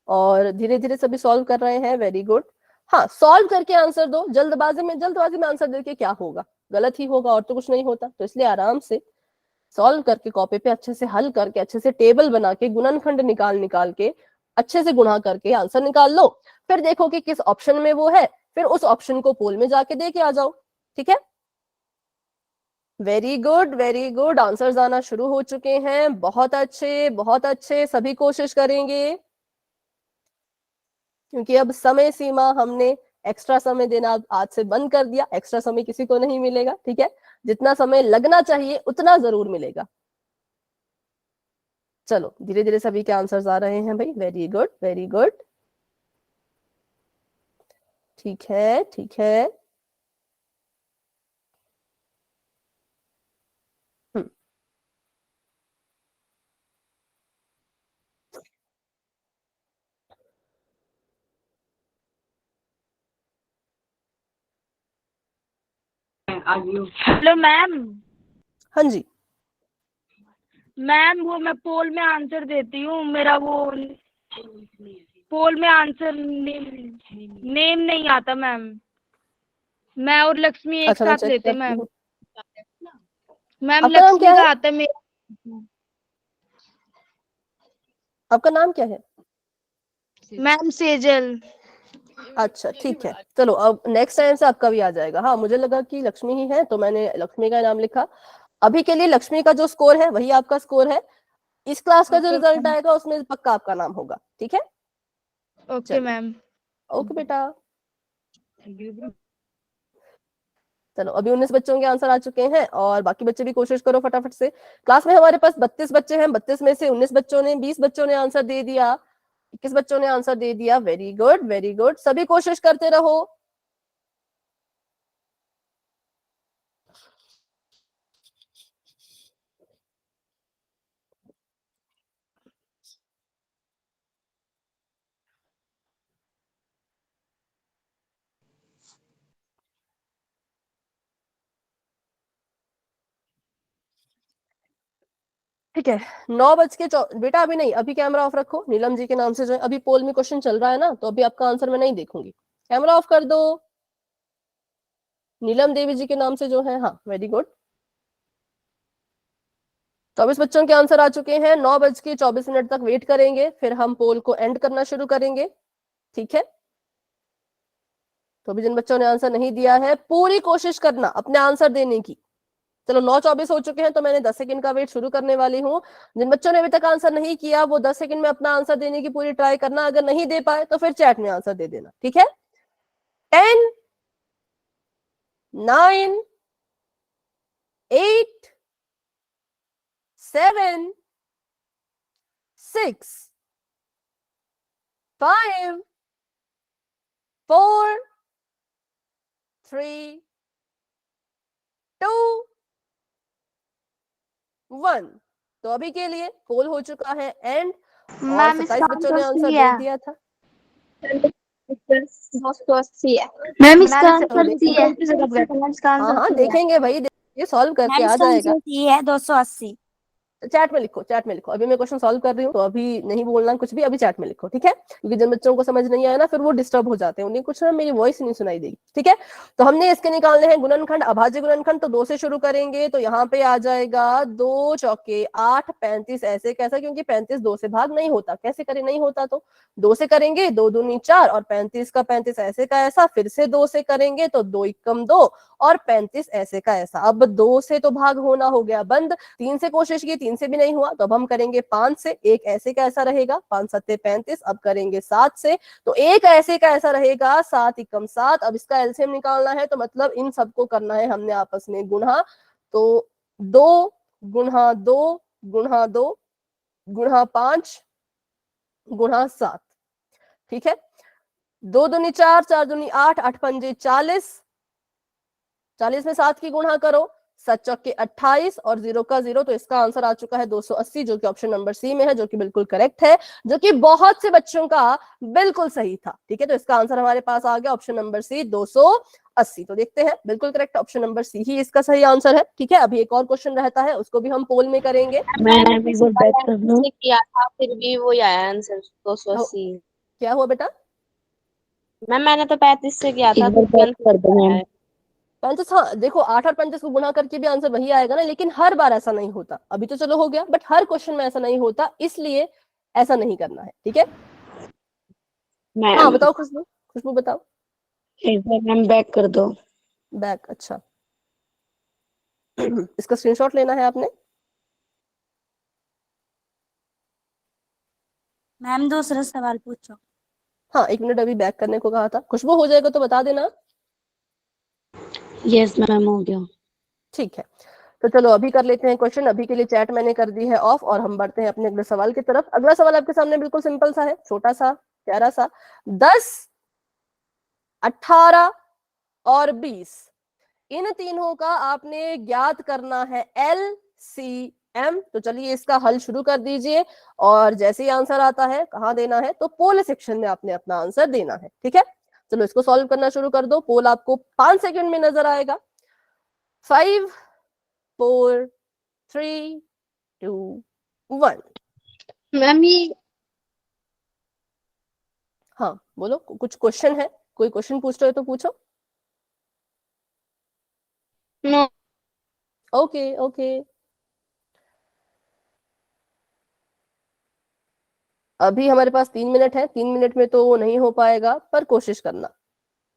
और धीरे धीरे सभी सॉल्व कर रहे हैं। Very good. हाँ सॉल्व करके आंसर दो। जल्दबाजी में आंसर देके क्या होगा, गलत ही होगा और तो कुछ नहीं होता। तो इसलिए आराम से सॉल्व करके कॉपी पे अच्छे से हल करके, अच्छे से टेबल बना के, गुणनखंड निकाल निकाल के अच्छे से गुणा करके आंसर निकाल लो। फिर देखो कि किस ऑप्शन में वो है, फिर उस ऑप्शन को पोल में जाके दे के आ जाओ, ठीक है। Very good very good. Answers आना शुरू हो चुके हैं। बहुत अच्छे बहुत अच्छे। सभी कोशिश करेंगे, क्योंकि अब समय सीमा हमने एक्स्ट्रा समय देना आज से बंद कर दिया। एक्स्ट्रा समय किसी को नहीं मिलेगा, ठीक है। जितना समय लगना चाहिए उतना जरूर मिलेगा। चलो धीरे धीरे सभी के आंसर्स आ रहे हैं भाई। वेरी गुड वेरी गुड, ठीक है ठीक है। Hello ma'am. हाँ जी मैम वो मैं पोल में आंसर देती हूँ, मेरा वो पोल में आंसर नेम नहीं आता मैम। मैं और लक्ष्मी एक अच्छा मैं साथ चेक लेते करती मैम। हूँ। मैम आपका नाम लक्ष्मी क्या का है? आता है मेरा। आपका नाम क्या है? मैम सेजल। अच्छा ठीक है, चलो अब नेक्स्ट टाइम से आपका भी आ जाएगा। हाँ मुझे लगा कि लक्ष्मी ही है तो मैंने लक्ष्मी का नाम लिखा। अभी के लिए लक्ष्मी का जो स्कोर है वही आपका स्कोर है, इस क्लास का जो Okay, रिजल्ट ma'am. आएगा उसमें पक्का आपका नाम होगा, ठीक है। ओके चलो। मैम। ओके बेटा, चलो अभी 19 बच्चों के आंसर आ चुके हैं और बाकी बच्चे भी कोशिश करो फटाफट से। क्लास में हमारे पास 32 बच्चे हैं, 32 में से 19 बच्चों ने 20 बच्चों ने आंसर दे दिया, 21 बच्चों ने आंसर दे दिया। वेरी गुड वेरी गुड, सभी कोशिश करते रहो। ठीक है, 9 बज के बेटा अभी नहीं, अभी कैमरा ऑफ रखो। नीलम जी के नाम से जो है अभी पोल में क्वेश्चन चल रहा है ना, तो अभी आपका आंसर मैं नहीं देखूंगी। कैमरा ऑफ कर दो। नीलम देवी जी के नाम से जो है, हाँ वेरी गुड। 24 बच्चों के आंसर आ चुके हैं। 9:24 तक वेट करेंगे, फिर हम पोल को एंड करना शुरू करेंगे, ठीक है। तो अभी जिन बच्चों ने आंसर नहीं दिया है पूरी कोशिश करना अपने आंसर देने की। चलो 9:24 हो चुके हैं तो मैंने 10 सेकंड का वेट शुरू करने वाली हूँ। जिन बच्चों ने अभी तक आंसर नहीं किया वो 10 सेकंड में अपना आंसर देने की पूरी ट्राई करना, अगर नहीं दे पाए तो फिर चैट में आंसर दे देना, ठीक है। 10 9 8 7 6 5 4 3 2 1। तो अभी के लिए पोल हो चुका है एंड, और मैम 27 बच्चों ने आंसर दे दिया था। 280 है। मैम इसका आंसर चलो सी है। इसका हाँ आंसर हाँ सी है। देखेंगे भाई, ये सॉल्व करके मैम आ इसका जाएगा। आंसर सी है 280। चैट में लिखो, चैट में लिखो। अभी मैं क्वेश्चन सॉल्व कर रही हूँ तो अभी नहीं बोलना कुछ भी, अभी चैट में लिखो, ठीक है। क्योंकि जिन बच्चों को समझ नहीं आया ना फिर वो डिस्टर्ब हो जाते हैं, उन्हें कुछ ना मेरी वॉइस नहीं सुनाई देगी, ठीक है। तो हमने इसके निकालने हैं गुणनखंड अभाज्य गुणनखंड, तो 2 से शुरू करेंगे। तो यहाँ पे आ जाएगा 2 चौके 8 35 ऐसे कैसा, क्योंकि 35 2 से भाग नहीं होता, कैसे करें, नहीं होता तो 2 से करेंगे, 2 दूनी 4 और 35 का 35 ऐसे का ऐसा, फिर से 2 से करेंगे तो 2 एकम 2 और 35 ऐसे का ऐसा। अब 2 से तो भाग होना हो गया बंद, 3 से कोशिश की, 3 से भी नहीं हुआ, तो अब हम करेंगे 5 से, एक ऐसे का ऐसा रहेगा, 5 सत्ते 35। अब करेंगे 7 से, तो एक ऐसे का ऐसा रहेगा, 7 एकम 7। अब इसका एलसीएम निकालना है, तो मतलब इन सबको करना है हमने आपस में गुणा। तो 2 गुणा 2 गुणा 2 गुणा 5 गुणा 7, ठीक है। 2 दूनी 4 4 दूनी 8 8 पंजे 40, 40 में 7 की गुणा करो, 7 चौके 28 और 0 का 0, तो इसका आंसर आ चुका है 280, जो कि ऑप्शन नंबर सी में है, जो कि बिल्कुल करेक्ट है, जो कि बहुत से बच्चों का बिल्कुल सही था, ठीक है। तो इसका आंसर हमारे पास आ गया ऑप्शन नंबर सी 280। तो देखते हैं, बिल्कुल करेक्ट, ऑप्शन नंबर सी ही इसका सही आंसर है, ठीक है। अभी एक और क्वेश्चन रहता है, उसको भी हम पोल में करेंगे। मैं एक बार बैक कर दूं। किया था फिर भी वही आया आंसर हो- 280। क्या हुआ बेटा? मैम मैंने तो 35 से किया था एक फिर बार भी बैक आंसर कर दो आया मैम। है। 35, हाँ देखो 8 और 35 को गुणा करके भी आंसर वही आएगा ना, लेकिन हर बार ऐसा नहीं होता। अभी तो चलो हो गया, बट हर क्वेश्चन में ऐसा नहीं होता, इसलिए ऐसा नहीं करना है, ठीक है। हाँ मैम बताओ खुशबू, खुशबू बताओ। एक बार मैम बैक कर दो। बैक, अच्छा। इसका स्क्रीनशॉट लेना है आपने। मैम दूसरा सवाल पूछो। हाँ 1 मिनट, अभी बैक करने को कहा था। खुशबू हो जाएगा तो बता देना। यस मैम हो गया। ठीक है, तो चलो अभी कर लेते हैं क्वेश्चन। अभी के लिए चैट मैंने कर दी है ऑफ और हम बढ़ते हैं अपने अगले सवाल की तरफ। अगला सवाल आपके सामने बिल्कुल सिंपल सा है, छोटा सा प्यारा सा। 10 18 और 20, इन तीनों का आपने ज्ञात करना है LCM। तो चलिए इसका हल शुरू कर दीजिए, और जैसे ही आंसर आता है कहाँ देना है, तो पोल सेक्शन में आपने अपना आंसर देना है, ठीक है। चलो इसको सॉल्व करना शुरू कर दो। पोल आपको 5 सेकंड में नजर आएगा। 5 4 3 2 1। मैम ये हाँ बोलो, कुछ क्वेश्चन है? कोई क्वेश्चन पूछ रहे हो तो पूछो। नो। ओके ओके, अभी हमारे पास 3 मिनट है, 3 मिनट में तो नहीं हो पाएगा, पर कोशिश करना।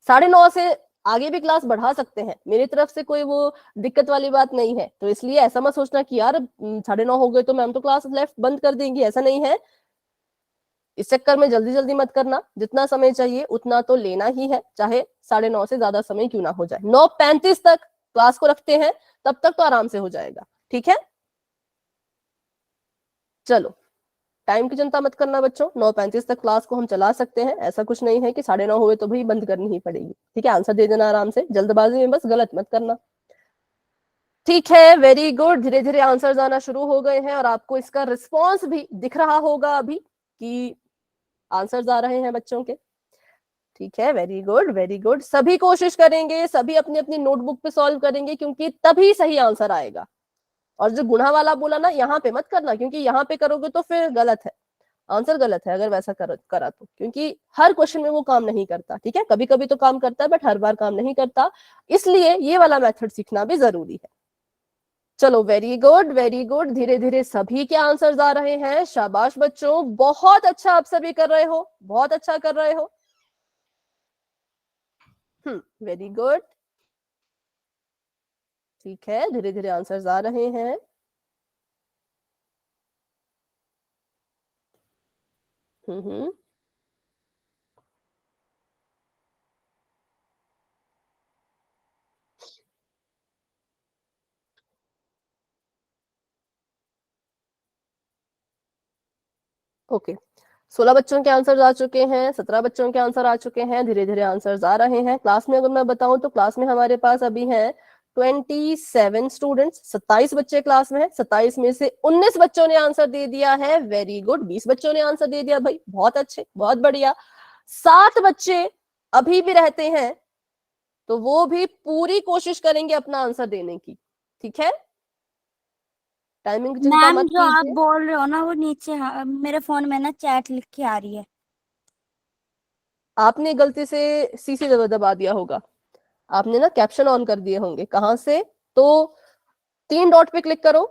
9:30 से आगे भी क्लास बढ़ा सकते हैं, मेरी तरफ से कोई वो दिक्कत वाली बात नहीं है। तो इसलिए ऐसा मत सोचना कि यार 9:30 हो गए तो मैम तो क्लास लेफ्ट बंद कर देंगी, ऐसा नहीं है। इस चक्कर में जल्दी जल्दी मत करना, जितना समय चाहिए उतना तो लेना ही है, चाहे 9:30 से ज्यादा समय क्यों ना हो जाए। 9:35 तक क्लास को रखते हैं, तब तक तो आराम से हो जाएगा, ठीक है। चलो, टाइम की चिंता मत करना बच्चों, 9:35 तक क्लास को हम चला सकते हैं, ऐसा कुछ नहीं है कि 9:30 हुए तो भी बंद करनी ही पड़ेगी, ठीक है। आंसर दे देना आराम से, जल्दबाजी में बस गलत मत करना, ठीक है। वेरी गुड, धीरे धीरे आंसर्स आना शुरू हो गए हैं और आपको इसका रिस्पॉन्स भी दिख रहा होगा अभी कि आंसर्स आ रहे हैं बच्चों के, ठीक है। वेरी गुड वेरी गुड, सभी कोशिश करेंगे, सभी अपनी अपनी नोटबुक पे सॉल्व करेंगे, क्योंकि तभी सही आंसर आएगा। और जो गुणा वाला बोला ना, यहाँ पे मत करना, क्योंकि यहाँ पे करोगे तो फिर गलत है, आंसर गलत है अगर वैसा करा तो, क्योंकि हर क्वेश्चन में वो काम नहीं करता, ठीक है। कभी कभी तो काम करता है बट हर बार काम नहीं करता, इसलिए ये वाला मेथड सीखना भी जरूरी है। चलो, वेरी गुड वेरी गुड, धीरे धीरे सभी के आंसर्स आ रहे हैं, शाबाश बच्चों, बहुत अच्छा आप सभी कर रहे हो, बहुत अच्छा कर रहे हो। वेरी गुड, ठीक है, धीरे धीरे आंसर्स आ रहे हैं। हम्म ओके, 16 बच्चों के आंसर आ चुके हैं, 17 बच्चों के आंसर आ चुके हैं, धीरे धीरे आंसर्स आ रहे हैं। क्लास में अगर मैं बताऊं तो क्लास में हमारे पास अभी हैं 27 स्टूडेंट्स, 27 बच्चे क्लास में हैं। 27 में से 19 बच्चों ने आंसर दे दिया है, वेरी गुड। 20 बच्चों ने आंसर दे दिया भाई, बहुत अच्छे, बहुत बढ़िया। 7 बच्चे अभी भी रहते हैं, तो वो भी पूरी कोशिश करेंगे अपना आंसर देने की, ठीक है। टाइमिंग की चिंता मैम मत जो आप कीजिए। बोल रहे हो ना वो नीचे मेरे फोन में ना चैट लिख के आ रही है। आपने गलती से सीसी दबा दिया होगा, आपने ना कैप्शन ऑन कर दिए होंगे, कहां से, तो 3 डॉट पे क्लिक करो,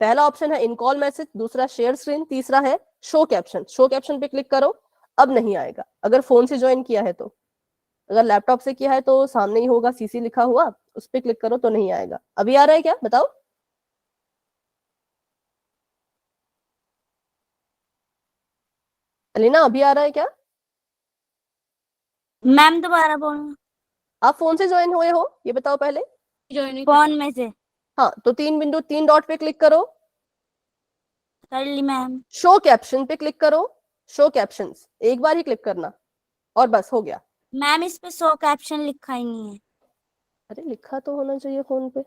पहला ऑप्शन है इन कॉल मैसेज, दूसरा शेयर स्क्रीन, तीसरा है शो कैप्शन। शो कैप्शन पे क्लिक करो, अब नहीं आएगा अगर फोन से ज्वाइन किया है तो। अगर लैपटॉप से किया है तो सामने ही होगा सीसी लिखा हुआ, उस पर क्लिक करो तो नहीं आएगा। अभी आ रहा है क्या, बताओ। अलीना, अभी आ रहा है क्या? मैम दोबारा बोलना। आप फोन से ज्वाइन हुए हो, ये बताओ पहले। फोन में से हाँ, तो 3 डॉट पे क्लिक करो, कर ली मैम। शो कैप्शन पे क्लिक करो, शो कैप्शंस एक बार ही क्लिक करना और बस हो गया। मैम इस पे शो कैप्शन लिखा ही नहीं है। अरे लिखा तो होना चाहिए फोन पे।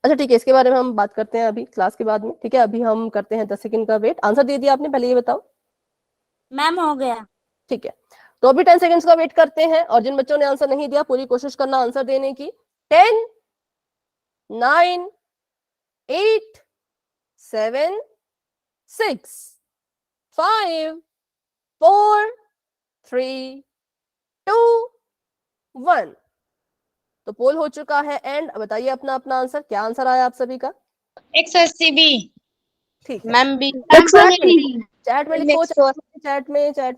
अच्छा ठीक है, इसके बारे में हम बात करते हैं अभी क्लास के बाद में, ठीक है। अभी हम करते हैं 10 सेकंड का वेट। आंसर दे दिया आपने, पहले ये बताओ। मैम हो गया। ठीक है, तो अभी 10 सेकंड्स का वेट करते हैं, और जिन बच्चों ने आंसर नहीं दिया पूरी कोशिश करना आंसर देने की। 10 9 8 7 6 5 4 3 2 1। तो पोल हो चुका है एंड। बताइए अपना अपना आंसर, क्या आंसर आया आप सभी का? 180 बी। ठीक है, मैम भी चैट में लिखो, चैट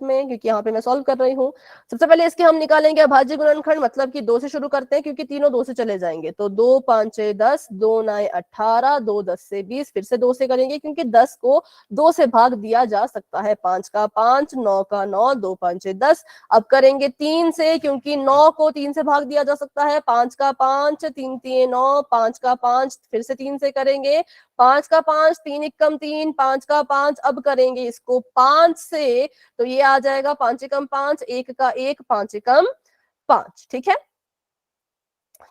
में, क्योंकि यहाँ पे मैं सॉल्व कर रही हूँ। सबसे पहले इसके हम निकालेंगे अभाज्य गुणनखंड, मतलब कि 2 से शुरू करते हैं, क्योंकि तीनों 2 से चले जाएंगे। तो 2 5 6 10, 2 9 18, 2 10 से 20, फिर से 2 से करेंगे, क्योंकि 10 को 2 से भाग दिया जा सकता है। 5 का 5, 9 का 9, 2 5 6 10। अब करेंगे 3 से, क्योंकि 9 को 3 से भाग दिया जा सकता है। 5 का 5, 3 3 9, 5 का 5, फिर से 3 से करेंगे। 5 का 5, 3 एकम 3, 5 का 5। अब करेंगे इसको 5 से, तो ये आ जाएगा 5 एकम 5, 1 का 1, 5 एकम 5, ठीक है।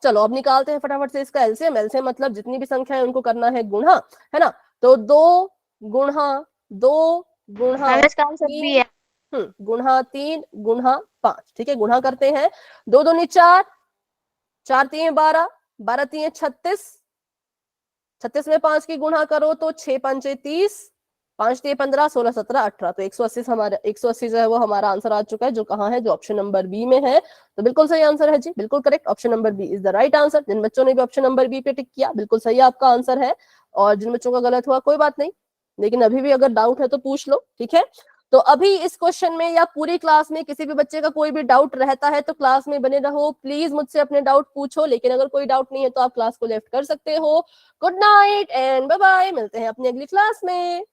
चलो अब निकालते हैं फटाफट से इसका एलसीएम। एलसीएम मतलब जितनी भी संख्या है उनको करना है गुणा, है ना। तो 2 गुणा 2 गुणा इसका आंसर भी है। गुणा 3 गुणा 5, ठीक है। गुणा करते हैं, 2 दूनी 4, 4 3 12, 12 3 36, 36 में 5 की गुणा करो तो 6 5 30, 5 3 15, 16 17 18। तो 180 हमारा 180 जो है वो हमारा आंसर आ चुका है, जो कहाँ है, जो ऑप्शन नंबर बी में है। तो बिल्कुल सही आंसर है जी, बिल्कुल correct, option number B is the right answer. जिन बच्चों ने भी ऑप्शन नंबर बी पे टिक किया, बिल्कुल सही आपका आंसर है। और जिन बच्चों का गलत हुआ कोई बात नहीं, लेकिन अभी भी अगर डाउट है तो पूछ लो, ठीक है। तो अभी इस क्वेश्चन में या पूरी क्लास में किसी भी बच्चे का कोई भी डाउट रहता है तो क्लास में बने रहो, प्लीज मुझसे अपने डाउट पूछो, लेकिन अगर कोई डाउट नहीं है तो आप क्लास को लेफ्ट कर सकते हो। Good night and bye bye, मिलते हैं अपनी अगली क्लास में।